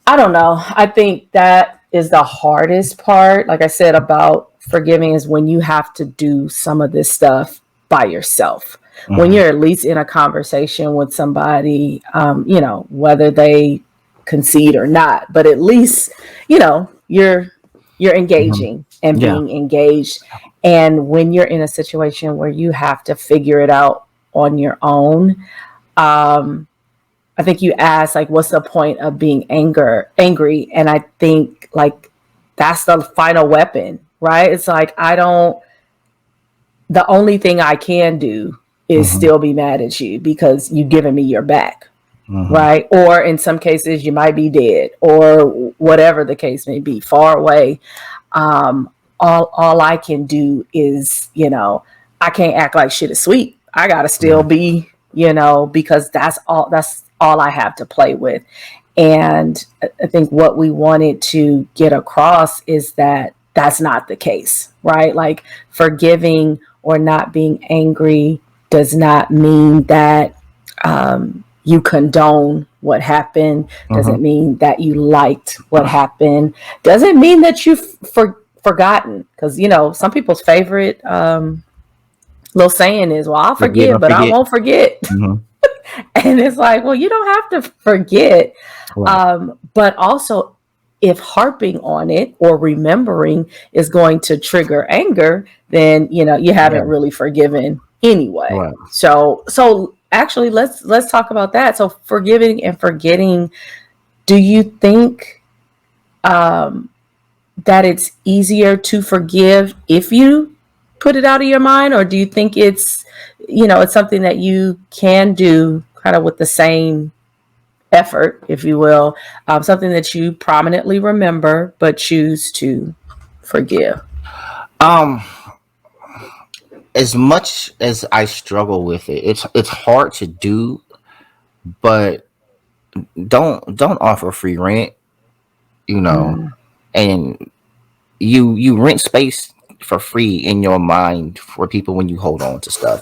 I don't know. I think that is the hardest part. Like I said about forgiving, is when you have to do some of this stuff by yourself. When you're at least in a conversation with somebody, whether they concede or not, but at least, you're engaging and being engaged. And when you're in a situation where you have to figure it out on your own, I think you asked, like, what's the point of being angry? And I think, like, that's the final weapon, right? It's like, the only thing I can do is still be mad at you because you've given me your back, right? Or in some cases, you might be dead, or whatever the case may be, far away. All I can do is, I can't act like shit is sweet. I gotta still be, because that's all I have to play with. And I think what we wanted to get across is that that's not the case, right? Like, forgiving or not being angry does not mean that you condone what happened. Doesn't mean that you liked what happened. Doesn't mean that you've forgotten. Because, some people's favorite little saying is, well, I'll forgive, but I won't forget. And it's like, well, you don't have to forget. Right. But also, if harping on it or remembering is going to trigger anger, then, you haven't really forgiven anyway. Right. So actually, let's talk about that. So forgiving and forgetting, do you think that it's easier to forgive if you put it out of your mind, or do you think it's something that you can do kind of with the same effort, if you will, something that you prominently remember but choose to forgive? As much as I struggle with it, it's hard to do, but don't offer free rent, and you rent space for free in your mind for people when you hold on to stuff,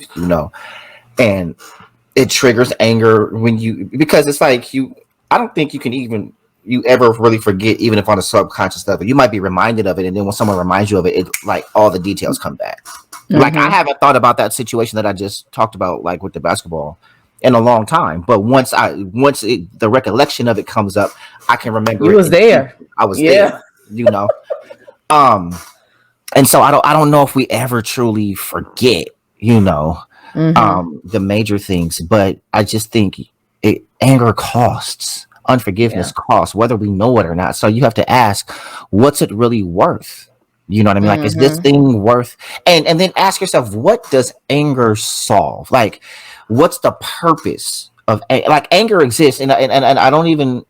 and it triggers anger because it's like I don't think you ever really forget, even if on a subconscious level. You might be reminded of it, and then when someone reminds you of it, like all the details come back. Like, I haven't thought about that situation that I just talked about, like with the basketball, in a long time. But once the recollection of it comes up, I can remember. You was there. I was there. And so I don't know if we ever truly forget, the major things. But I just think anger costs, unforgiveness costs, whether we know it or not. So you have to ask, what's it really worth? You know what I mean? Like, is this thing worth? And then ask yourself, what does anger solve? Like, what's the purpose of like anger exists? And I don't even,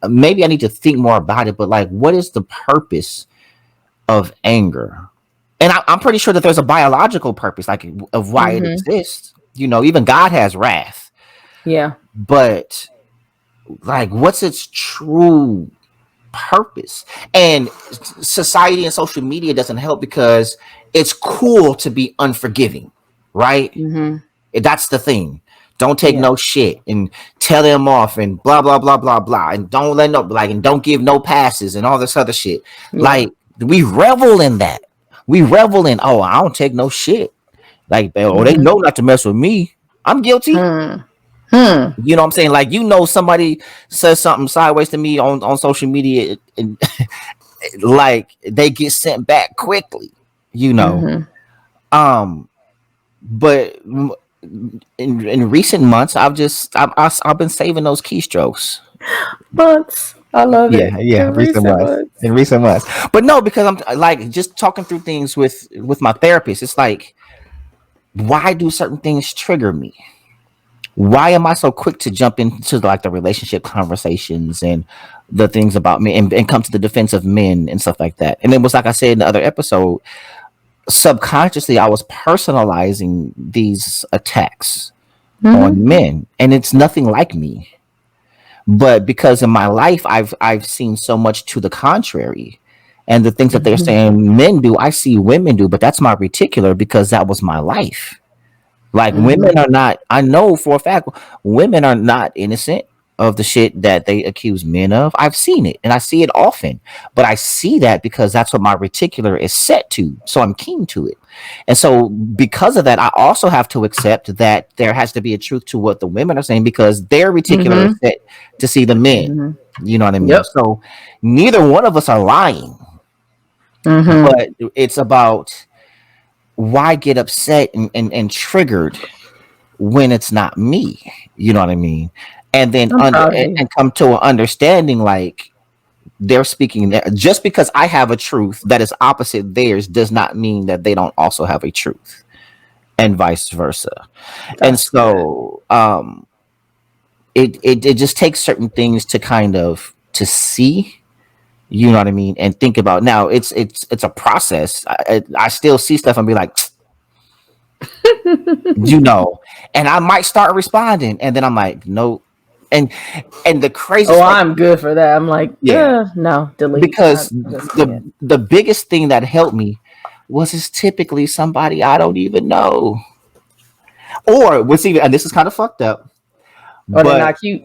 maybe I need to think more about it. But like, what is the purpose of anger? And I'm pretty sure that there's a biological purpose, like, of why it exists. Even God has wrath. Yeah. But like, what's its true purpose? And society and social media doesn't help, because it's cool to be unforgiving, right? That's the thing. Don't take no shit and tell them off and blah blah blah blah blah, and don't let no, like, and don't give no passes and all this other shit. Like, we revel in that. We revel in, oh, I don't take no shit. Like, oh, they know not to mess with me. I'm guilty. You know what I'm saying? Like, somebody says something sideways to me on social media, and like, they get sent back quickly, but in recent months, I've been saving those keystrokes. Months. I love it. Yeah. In recent months. But no, because I'm like, just talking through things with my therapist. It's like, why do certain things trigger me? Why am I so quick to jump into like the relationship conversations and the things about me and come to the defense of men and stuff like that? And it was like I said in the other episode, subconsciously I was personalizing these attacks on men, and it's nothing like me. But because in my life I've seen so much to the contrary, and the things that they're saying men do, I see women do, but that's my reticular, because that was my life. Like, women are not, I know for a fact, women are not innocent of the shit that they accuse men of. I've seen it, and I see it often. But I see that because that's what my reticular is set to. So I'm keen to it. And so because of that, I also have to accept that there has to be a truth to what the women are saying because their reticular is set to see the men. You know what I mean? Yep. So neither one of us are lying. But it's about why get upset and triggered when it's not me. You know what I mean? And then and come to an understanding like they're speaking there. Just because I have a truth that is opposite theirs does not mean that they don't also have a truth, and vice versa. And so it just takes certain things to kind of to see, you know what I mean, and think about. Now it's a process. I still see stuff and be like, you know, and I might start responding, and then I'm like, nope. And the crazy. Oh, I'm good for that. I'm like, no, delete. Because the biggest thing that helped me was it's typically somebody I don't even know, or what's even, and this is kind of fucked up. Or they're not cute.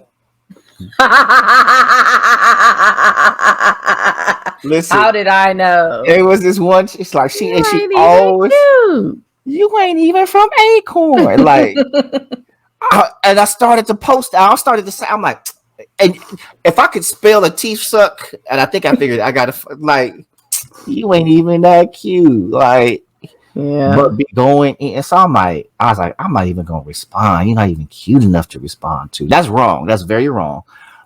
Listen, how did I know? It was this one. It's like she always. Cute. You ain't even from Acorn, like. And I started to post. I started to say, I'm like, and if I could spell a teeth suck, and I think I figured I gotta like, you ain't even that cute, like, but be going in. So I was like, I'm not even gonna respond. You're not even cute enough to respond to. That's wrong. That's very wrong.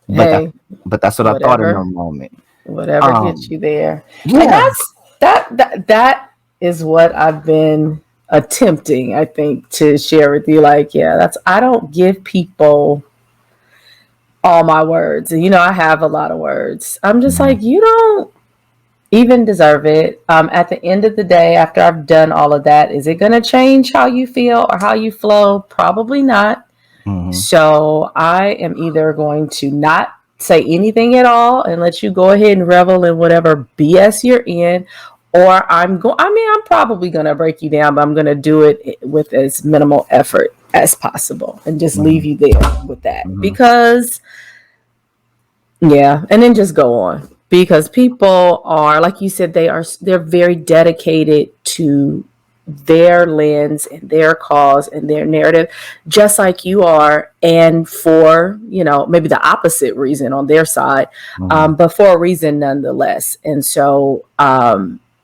But but that's what I thought in the moment. Whatever gets you there. Yeah. And that is what I've been attempting, I think, to share with you. Like, I don't give people all my words. And, I have a lot of words. I'm just like, you don't even deserve it. At the end of the day, after I've done all of that, is it going to change how you feel or how you flow? Probably not. So I am either going to not say anything at all and let you go ahead and revel in whatever BS you're in, or I'm probably going to break you down, but I'm going to do it with as minimal effort as possible and just leave you there with that. Because, and then just go on. Because people are, like you said, they're very dedicated to their lens and their cause and their narrative, just like you are, and for, maybe the opposite reason on their side, but for a reason nonetheless. And so,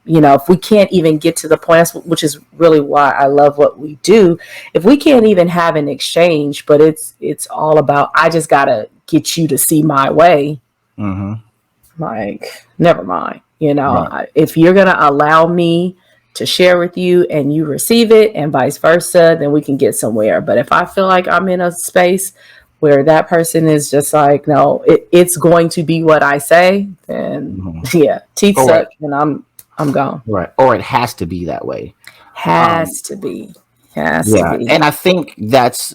if we can't even get to the point, which is really why I love what we do, if we can't even have an exchange, but it's all about, I just got to get you to see my way. Like, never mind. If you're going to allow me to share with you and you receive it and vice versa, then we can get somewhere. But if I feel like I'm in a space where that person is just like, no, it's going to be what I say, then teeth suck and I'm gone. Right. Or it has to be that way. Has to be. And I think that's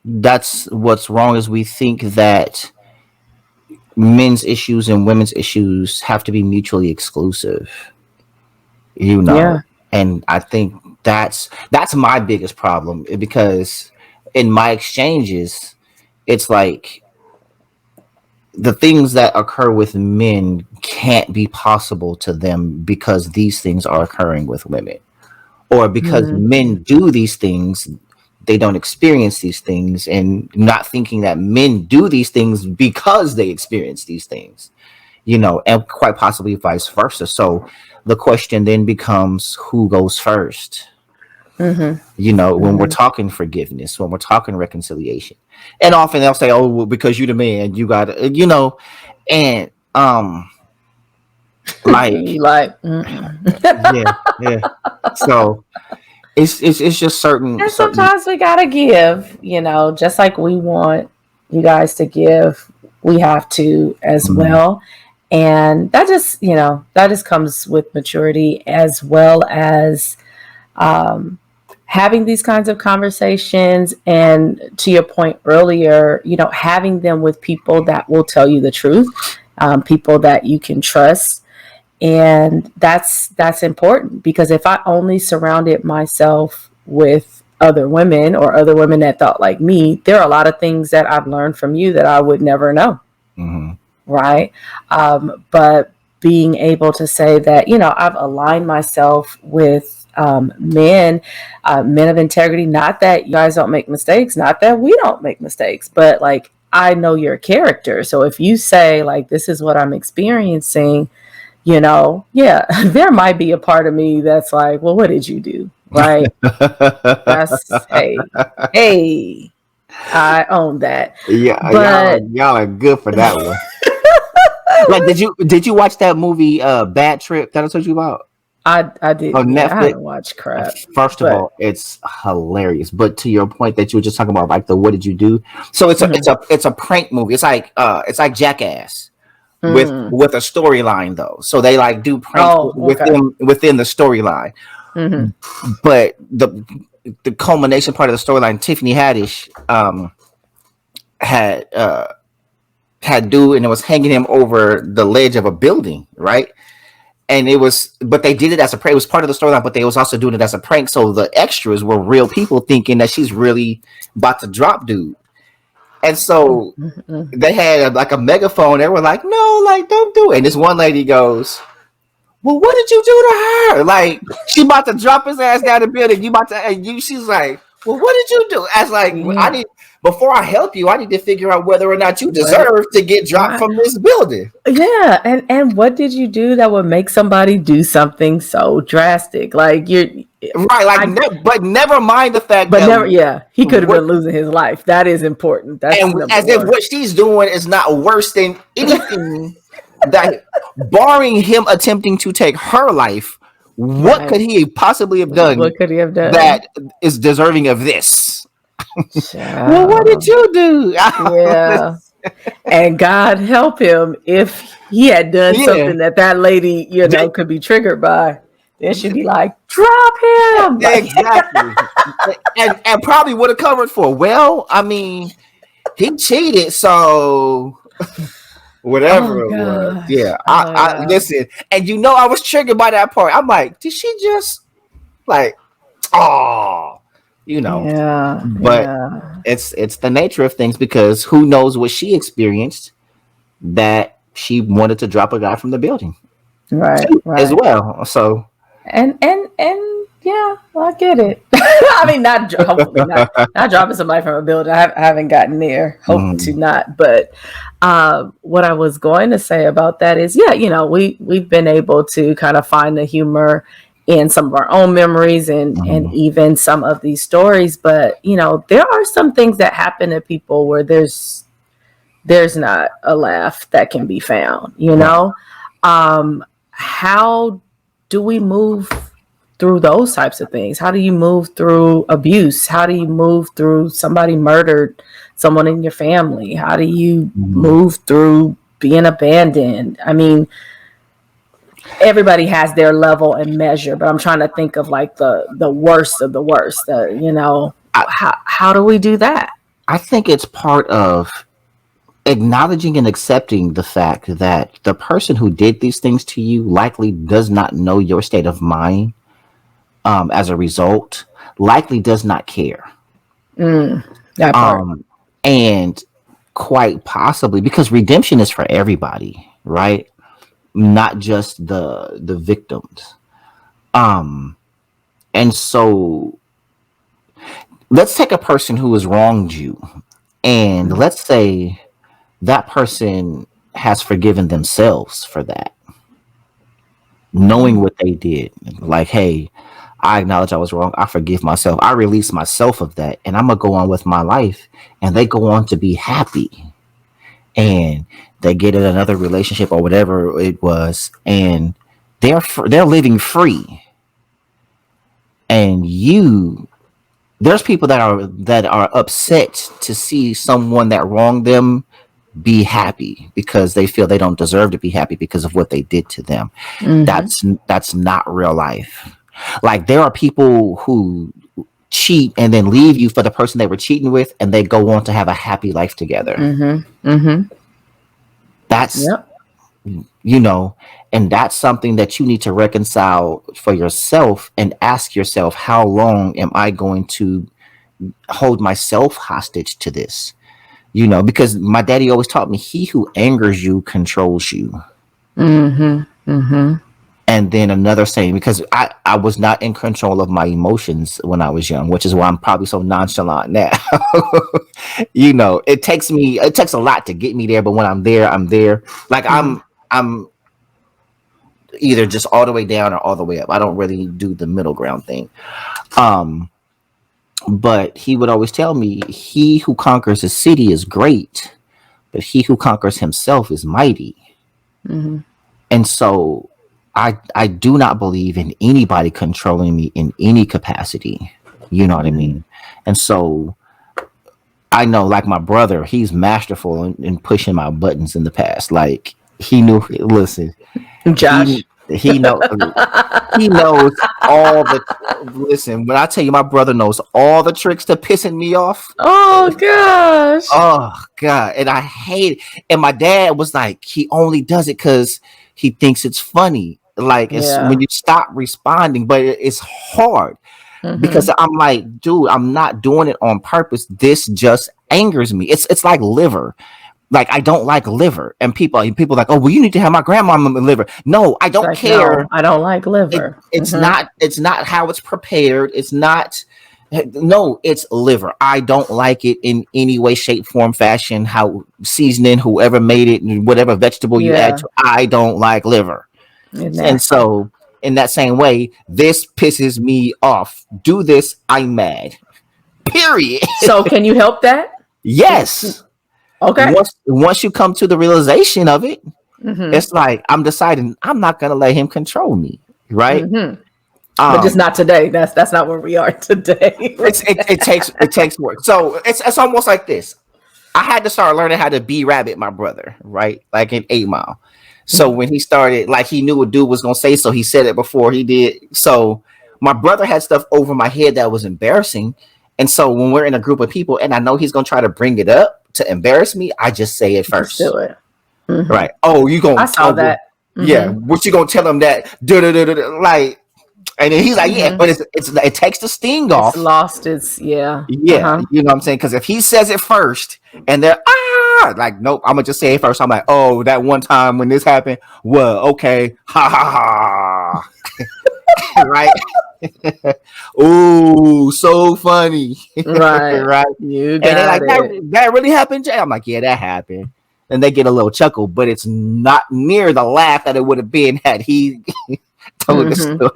what's wrong, is we think that men's issues and women's issues have to be mutually exclusive. And I think that's my biggest problem, because in my exchanges, it's like the things that occur with men can't be possible to them because these things are occurring with women, or because men do these things, they don't experience these things, and not thinking that men do these things because they experience these things, and quite possibly vice versa. So the question then becomes, who goes first? When we're talking forgiveness, when we're talking reconciliation, and often they'll say, "Oh, well, because you're the man, you got to," and So it's just certain. And sometimes we gotta give, just like we want you guys to give, we have to as well. And that just comes with maturity, as well as having these kinds of conversations. And to your point earlier, having them with people that will tell you the truth, people that you can trust. And that's important, because if I only surrounded myself with other women or other women that thought like me, there are a lot of things that I've learned from you that I would never know. Mm-hmm. Right. But being able to say that, I've aligned myself with men of integrity, not that you guys don't make mistakes, not that we don't make mistakes, but like, I know your character. So if you say like, this is what I'm experiencing, there might be a part of me that's like, well, what did you do? Right. That's, hey, I own that. Yeah. But y'all are good for that one. Like, did you watch that movie, Bad Trip that I told you about? I did. On Netflix. I haven't watched crap. First of all, it's hilarious. But to your point that you were just talking about, like what did you do? So it's a prank movie. It's like Jackass with a storyline though. So they like do pranks within the storyline. Mm-hmm. But the culmination part of the storyline, Tiffany Haddish had dude, and it was hanging him over the ledge of a building, right? And but they did it as a prank. It was part of the storyline, but they was also doing it as a prank. So the extras were real people thinking that she's really about to drop dude. And so they had like a megaphone. They were like, no, like, don't do it. And this one lady goes, well, what did you do to her? Like, she about to drop his ass down the building. She's like, well, what did you do? As like, before I help you, I need to figure out whether or not you deserve to get dropped from this building. Yeah, and what did you do that would make somebody do something so drastic? Like you're right, like, but never mind the fact. But never, he could have been losing his life. That is important. That's as if what she's doing is not worse than anything. That barring him attempting to take her life, what could he possibly have done? What could he have done that is deserving of this? Well, what did you do? Yeah. And God help him if he had done something that lady, could be triggered by. Then she'd be like, drop him. Exactly. and probably would have covered for, well, I mean, he cheated, so whatever it was. Yeah. I listen, and I was triggered by that part. I'm like, did she just like, but it's the nature of things, because who knows what she experienced that she wanted to drop a guy from the building, right as well. So and yeah, well, I get it. I mean, not dropping somebody from a building. I haven't gotten there. Hope to not. But what I was going to say about that is, we've been able to kind of find the humor in some of our own memories and even some of these stories. But, there are some things that happen to people where there's not a laugh that can be found, how do we move through those types of things? How do you move through abuse? How do you move through somebody murdered someone in your family? How do you move through being abandoned? I mean, everybody has their level and measure, but I'm trying to think of like the worst of the worst. How do we do that? I think it's part of acknowledging and accepting the fact that the person who did these things to you likely does not know your state of mind. As a result, likely does not care. That part. And quite possibly, because redemption is for everybody, right? Not just the victims. And so let's take a person who has wronged you, and let's say that person has forgiven themselves for that, knowing what they did. Like, hey, I acknowledge I was wrong. I forgive myself. I release myself of that, and I'm gonna go on with my life. And they go on to be happy, and they get in another relationship or whatever it was, and they're living free. And there's people that are upset to see someone that wronged them be happy, because they feel they don't deserve to be happy because of what they did to them. That's not real life. Like, there are people who cheat and then leave you for the person they were cheating with, and they go on to have a happy life together. That's, And that's something that you need to reconcile for yourself and ask yourself, how long am I going to hold myself hostage to this? Because my daddy always taught me, he who angers you controls you. And then another saying, because I was not in control of my emotions when I was young, which is why I'm probably so nonchalant now. It takes a lot to get me there, but when I'm there, I'm there. Like I'm either just all the way down or all the way up. I don't really do the middle ground thing. But he would always tell me, he who conquers a city is great, but he who conquers himself is mighty. And so I do not believe in anybody controlling me in any capacity. You know what I mean? And so I know, like my brother, he's masterful in pushing my buttons in the past. Like he knew, listen, Josh. He knows all the listen, when I tell you, my brother knows all the tricks to pissing me off. Oh gosh. Oh God. And I hate it. And my dad was like, he only does it because he thinks it's funny. Like it's when you stop responding, but it's hard. Because I'm like, dude, I'm not doing it on purpose. This just angers me. It's like liver. Like I don't like liver, and people like, oh well, you need to have my grandmama liver. No, I don't care. No, I don't like liver. It's not how it's prepared. It's not. No, it's liver. I don't like it in any way, shape, form, fashion. How seasoning, whoever made it, and whatever vegetable you add to, I don't like liver. And so, in that same way, this pisses me off. Do this, I'm mad. Period. So, can you help that? Yes. Okay. Once you come to the realization of it, it's like I'm deciding I'm not gonna let him control me, right? But just not today. That's not where we are today. it takes work. So it's almost like this. I had to start learning how to be rabbit my brother, right? Like in 8 Mile. So when he started, like he knew what dude was gonna say, so he said it before he did. So my brother had stuff over my head that was embarrassing, and so when we're in a group of people and I know he's gonna try to bring it up to embarrass me, I just say it first. Just do it. Right. Oh, you gonna? I saw that. Yeah. What you gonna tell him that? Like, and then he's like, yeah, but it takes the sting off. It's lost its yeah. You know what I'm saying? Because if he says it first and they're like, nope, I'm gonna just say it first. I'm like, oh, that one time when this happened, well, okay, ha ha ha, right? Ooh, so funny, right? Right? You got and they're like, that really happened, Jay? I'm like, yeah, that happened. And they get a little chuckle, but it's not near the laugh that it would have been had he told the story.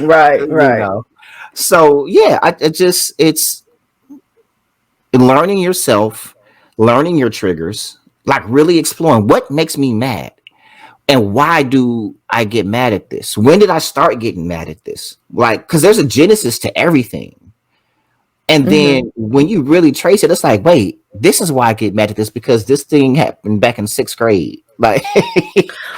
Right. You know? So yeah, it's learning yourself, learning your triggers, like really exploring what makes me mad. And why do I get mad at this? When did I start getting mad at this? Like, because there's a genesis to everything. And then when you really trace it, it's like, wait, this is why I get mad at this, because this thing happened back in 6th grade. Like,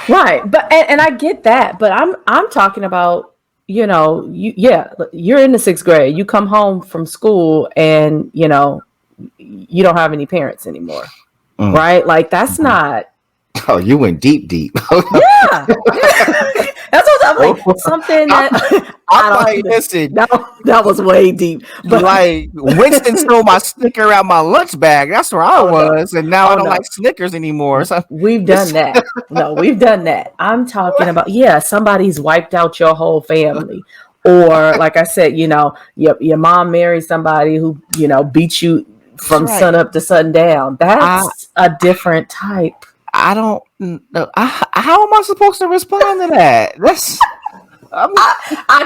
right. But and I get that, but I'm talking about, you're in the 6th grade. You come home from school and, you don't have any parents anymore. Right? Like, that's not. Oh, you went deep. Yeah. That's what I'm like. Something that I'm like, listen, that was way deep. But like Winston stole my Snicker out my lunch bag. That's where I was, and now I don't like Snickers anymore. So we've done that. No, we've done that. I'm talking about somebody's wiped out your whole family, or like I said, your mom married somebody who beat you from sun up to sundown. That's a different type. I don't know. How am I supposed to respond to that? That's. I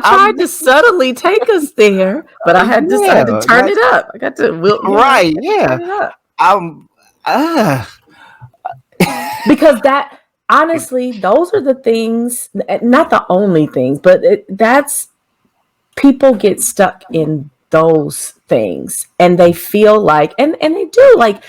tried to subtly take us there, but I had decided to turn it up. I got to turn it up. Because that, honestly, those are the things, not the only things, but that's people get stuck in those things, and they feel like, and they do, like,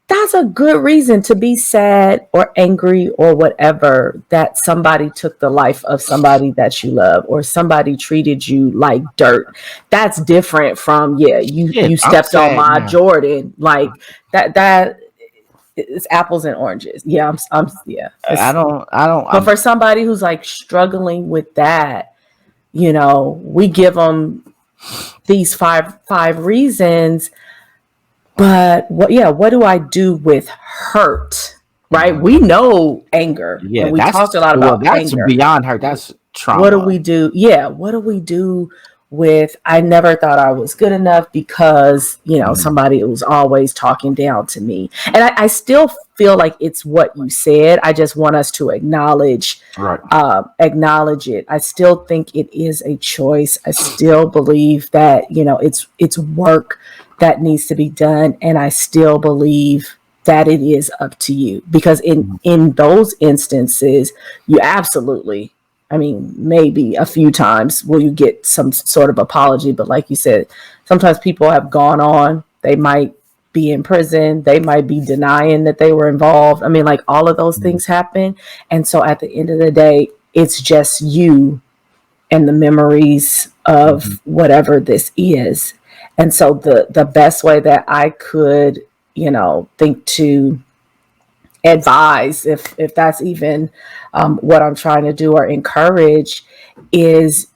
that's a good reason to be sad or angry or whatever, that somebody took the life of somebody that you love, or somebody treated you like dirt. That's different from, you stepped on my Jordan. Like that it's apples and oranges. Yeah, yeah. I don't. But for somebody who's like struggling with that, we give them these five reasons. But what do I do with hurt? Right? We know anger, Yeah, and we that's talked a lot about that's anger. beyond hurt. That's trauma. What do we do? Yeah, what do we do with I never thought I was good enough because somebody was always talking down to me, and I still feel like it's what you said. I just want us to acknowledge it. I still think it is a choice. I still believe that it's work that needs to be done, and I still believe that it is up to you, because in those instances you absolutely, I mean, maybe a few times will you get some sort of apology, but like you said, sometimes people have gone on, they might be in prison, they might be denying that they were involved. I mean, like, all of those things happen, and so at the end of the day, it's just you and the memories of whatever this is. And so the best way that I could, think to advise, if that's even what I'm trying to do or encourage, is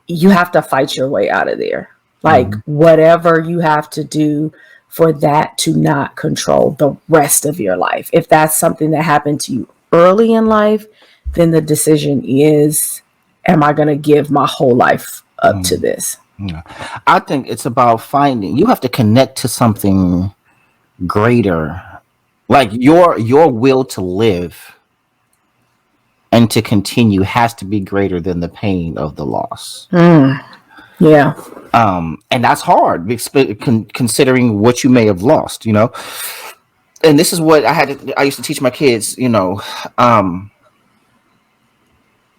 you have to fight your way out of there. Like, whatever you have to do for that to not control the rest of your life. If that's something that happened to you early in life, then the decision is, am I going to give my whole life up to this? Yeah. I think it's about you have to connect to something greater, like your will to live and to continue has to be greater than the pain of the loss. Yeah. And that's hard, considering what you may have lost, and this is what I used to teach my kids,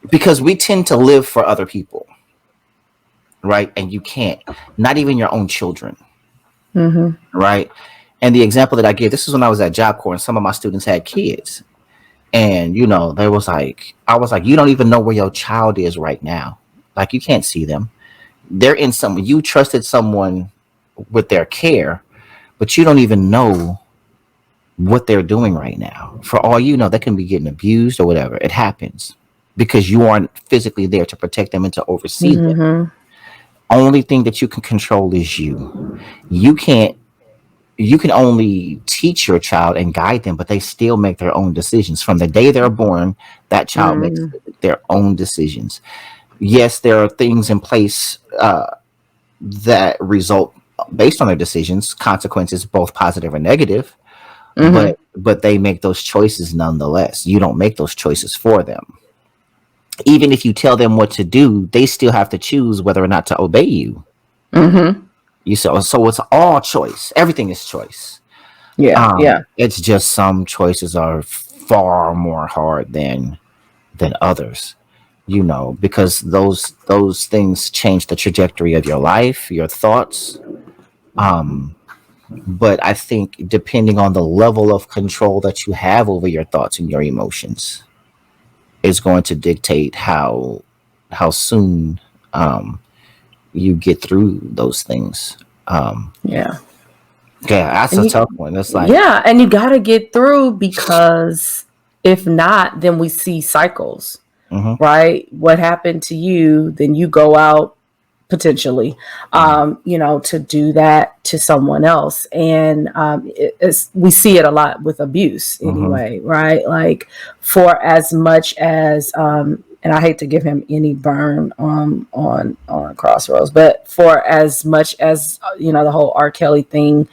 because we tend to live for other people, right? And you can't, not even your own children, right? And the example that I gave, this is when I was at Job Corps and some of my students had kids, and they was like, I was like, you don't even know where your child is right now. Like, you can't see them. They're in you trusted someone with their care, but you don't even know what they're doing right now. For all you know, they can be getting abused or whatever. It happens because you aren't physically there to protect them and to oversee them. Only thing that you can control is you. You can only teach your child and guide them, but they still make their own decisions. From the day they're born, that child makes their own decisions. Yes, there are things in place that result based on their decisions, consequences, both positive or negative, but they make those choices nonetheless. You don't make those choices for them. Even if you tell them what to do, they still have to choose whether or not to obey you. So it's all choice. Everything is choice. Yeah. It's just some choices are far more hard than others, because those things change the trajectory of your life, your thoughts. But I think depending on the level of control that you have over your thoughts and your emotions is going to dictate how soon you get through those things. Yeah, that's a tough one. It's like, and you got to get through, because if not, then we see cycles, right? What happened to you, then you go out potentially, to do that to someone else. And we see it a lot with abuse anyway, right? Like, for as much as, and I hate to give him any burn on Xrossroadz, but for as much as, the whole R. Kelly thing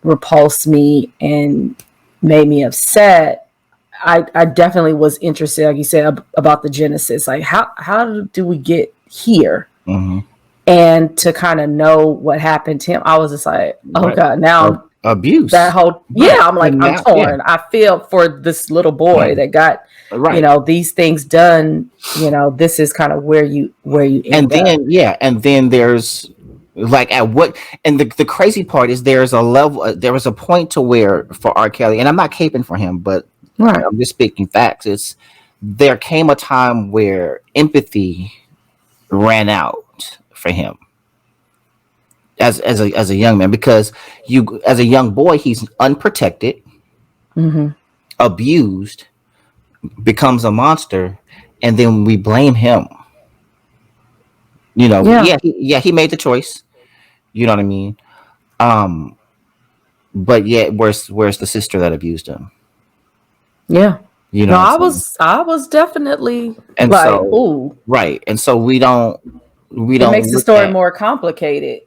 repulsed me and made me upset, I definitely was interested, like you said, about the genesis. Like, how do we get here? And to kind of know what happened to him, I was just like, oh God, now abuse. That whole I'm like, I'm torn. Yeah. I feel for this little boy that got these things done. This is kind of where you end up. And then there's like the crazy part is there was a point to where for R. Kelly, and I'm not caping for him, but I'm just speaking facts. There came a time where empathy ran out for him as a young man, because as a young boy, he's unprotected. abused, becomes a monster, and then we blame him. Yeah. He made the choice. You know what I mean? Um, but yet, where's the sister that abused him? Yeah. You know No, what I'm saying? I was definitely And like, so, ooh, right, and so we it don't makes the look story at. more complicated.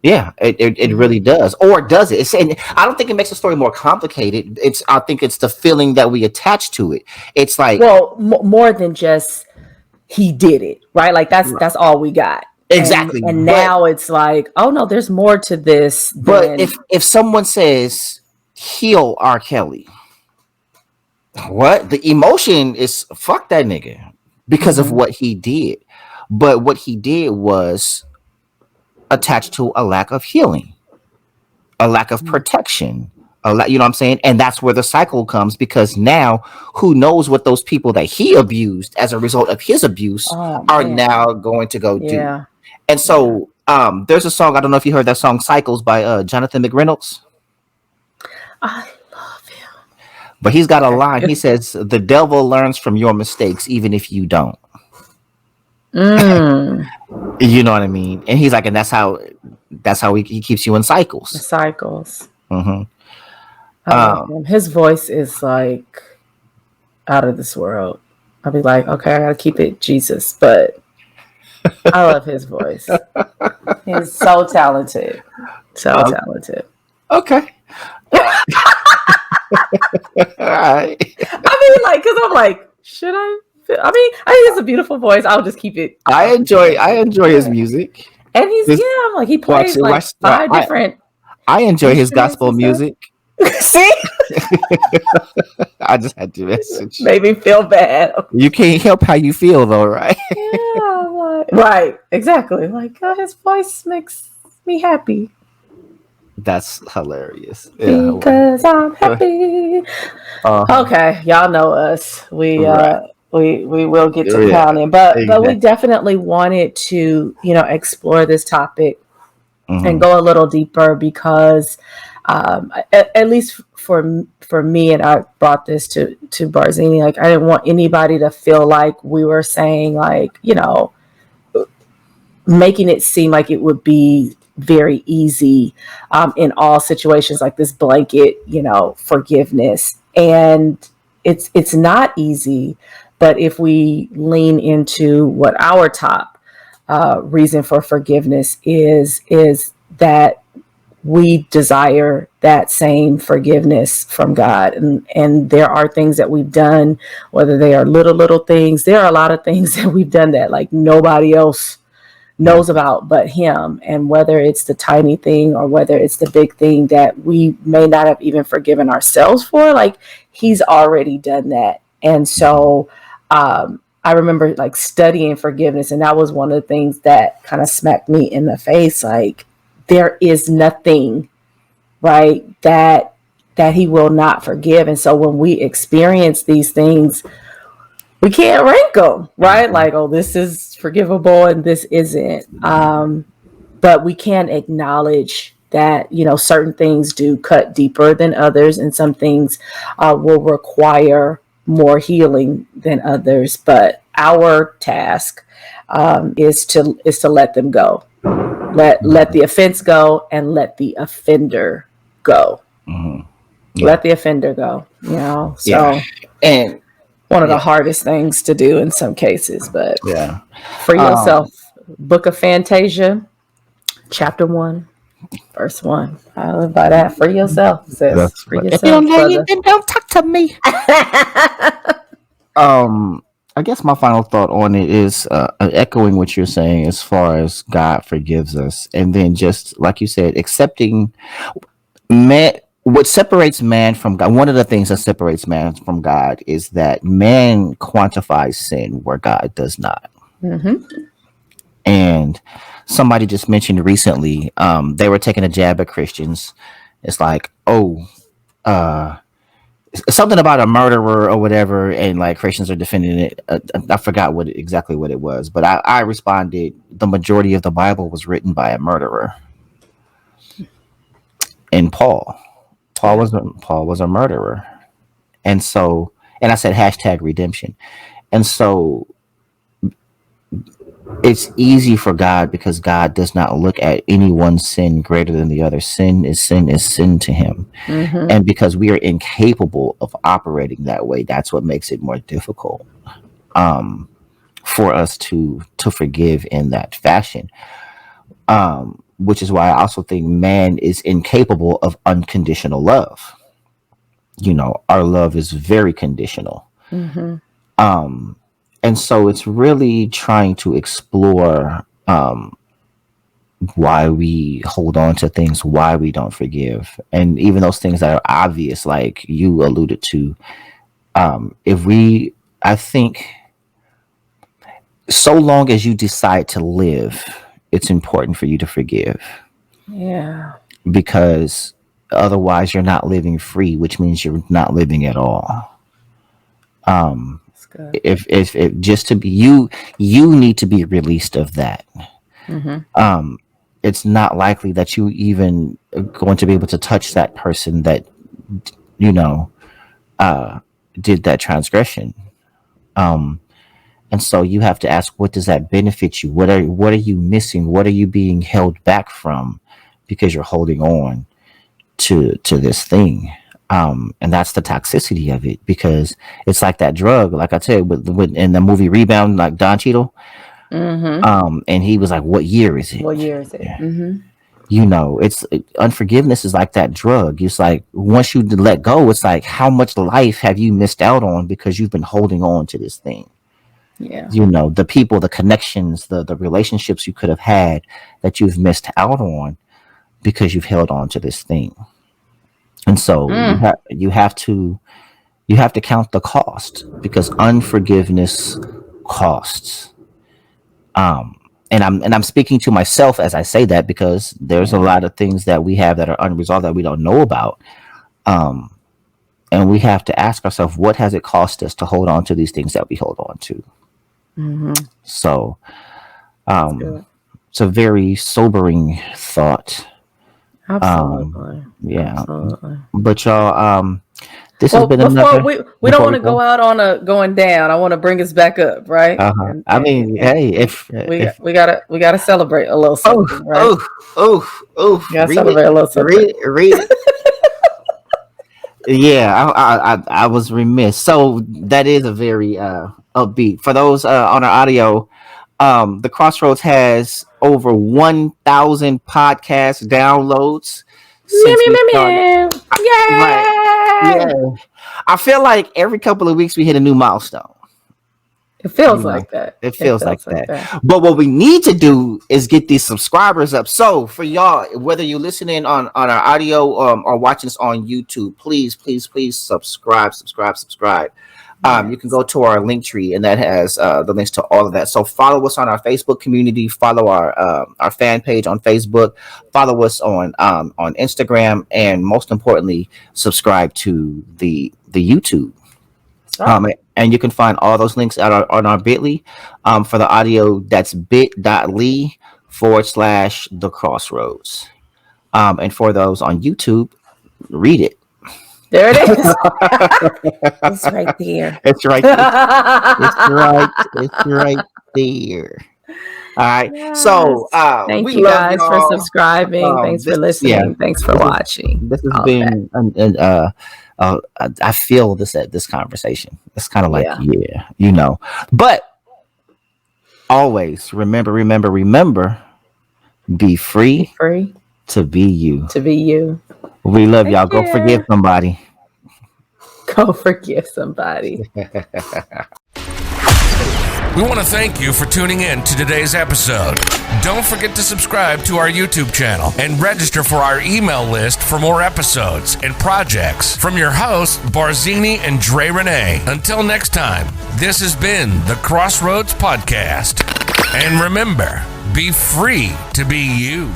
Yeah, it really does. Or does it? And I don't think it makes the story more complicated. I think it's the feeling that we attach to it. It's like, Well, more than just he did it, right? Like that's all we got. exactly. And now it's like, oh no, there's more to this But than if someone says heal R. Kelly, what the emotion is? Fuck that nigga because of what he did. But what he did was attached to a lack of healing, a lack of protection, you know what I'm saying? And that's where the cycle comes, because now who knows what those people that he abused as a result of his abuse oh are man. now going to go do. Yeah. And so there's a song, I don't know if you heard that song Cycles by Jonathan McReynolds, I love him. but he's got a line. He says, the devil learns from your mistakes even if you don't. You know what I mean? And he's like, and that's how he keeps you in cycles. The cycles. Mm-hmm. I love him. His voice is like out of this world. I'll be like, okay, I gotta keep it Jesus, but I love his voice. He's so talented. So talented. Okay. All right. I mean, like, because I'm like, should I? I mean, I think it's a beautiful voice. I'll just keep it. I enjoy his music. And I'm like, he plays five different. I enjoy his gospel music. See? I just had to message. Made me feel bad. You can't help how you feel though, right? Yeah, right. Exactly. Like, his voice makes me happy. That's hilarious. Because I'm happy. Okay, y'all know us. We will get to counting, but we definitely wanted to explore this topic and go a little deeper, because at least for me, and I brought this to Barzini, like, I didn't want anybody to feel like we were saying, like, making it seem like it would be very easy in all situations, like this blanket forgiveness. And it's not easy. But if we lean into what our top reason for forgiveness is that we desire that same forgiveness from God. And there are things that we've done, whether they are little things. There are a lot of things that we've done that like nobody else knows about but him. And whether it's the tiny thing or whether it's the big thing that we may not have even forgiven ourselves for, like, he's already done that. And so I remember like studying forgiveness, and that was one of the things that kind of smacked me in the face. Like, there is nothing, right, that he will not forgive. And so when we experience these things, we can't rank them, right? Like, oh, this is forgivable and this isn't. But we can acknowledge that, certain things do cut deeper than others, and some things will require more healing than others. But our task is to let them go. Let the offense go and let the offender go. Yeah. Let the offender go. So and one of the hardest things to do in some cases, but for yourself. Book of Fantasia, chapter 1, verse 1. I live by that. For yourself, sis. For yourself, if you don't know you, then don't talk to me. I guess my final thought on it is echoing what you're saying as far as God forgives us, and then just like you said, accepting man. What separates man from God, one of the things that separates man from God, is that man quantifies sin where God does not. And somebody just mentioned recently, they were taking a jab at Christians. It's like, something about a murderer or whatever, and like Christians are defending it. I forgot exactly what it was, but I responded, the majority of the Bible was written by a murderer, and Paul. Paul was a murderer. And so, and I said hashtag redemption. And so it's easy for God because God does not look at any one sin greater than the other. Sin is sin to him. Mm-hmm. And because we are incapable of operating that way, that's what makes it more difficult for us to forgive in that fashion. Which is why I also think man is incapable of unconditional love. You know, our love is very conditional. Mm-hmm. And so it's really trying to explore why we hold on to things, why we don't forgive. And even those things that are obvious, like you alluded to, I think so long as you decide to live, it's important for you to forgive. Yeah. Because otherwise you're not living free, which means you're not living at all. That's good. If just to be you need to be released of that. Mm-hmm. It's not likely that you even are going to be able to touch that person that did that transgression. And so you have to ask, what does that benefit you? What are you missing? What are you being held back from because you're holding on to this thing? And that's the toxicity of it, because it's like that drug, like I said, with in the movie Rebound, like Don Cheadle. Mm-hmm. And he was like, what year is it? What year is it? Mm-hmm. You know, unforgiveness is like that drug. It's like once you let go, it's like, how much life have you missed out on because you've been holding on to this thing? Yeah. You know, the people, the connections, the relationships you could have had that you've missed out on because you've held on to this thing. And so you have to count the cost, because unforgiveness costs. And I'm speaking to myself as I say that, because there's a lot of things that we have that are unresolved that we don't know about. And we have to ask ourselves, what has it cost us to hold on to these things that we hold on to? Mm-hmm. So it's a very sobering thought. Absolutely. Yeah. Absolutely. But y'all, this has been before another. we don't want to go out on a going down. I want to bring us back up, right? I mean, hey, if we gotta celebrate a little something, right? Gotta celebrate a little something. Read it. Yeah, I was remiss. So that is a very upbeat. For those on our audio, the Xrossroadz has over 1,000 podcast downloads since we started. Yeah. I feel like every couple of weeks we hit a new milestone. It feels like that. It feels like that. But what we need to do is get these subscribers up. So for y'all, whether you're listening on our audio or watching us on YouTube, please subscribe. You can go to our link tree, and that has the links to all of that. So follow us on our Facebook community, follow our fan page on Facebook, follow us on Instagram, and most importantly, subscribe to the YouTube. And you can find all those links on our bit.ly. For the audio, that's bit.ly /the Xrossroadz. And for those on YouTube, read it. There it is. It's right there. It's right there. It's right there. All right. Yes. So thank you guys for subscribing. Thanks for listening. Yeah. Thanks for watching. This has been I feel this conversation. It's kind of like, but always remember, be free to be you. We love y'all. Go forgive somebody. We want to thank you for tuning in to today's episode. Don't forget to subscribe to our YouTube channel and register for our email list for more episodes and projects from your hosts, Barzini and Dre Renee. Until next time, this has been the Xrossroadz Podcast. And remember, be free to be you.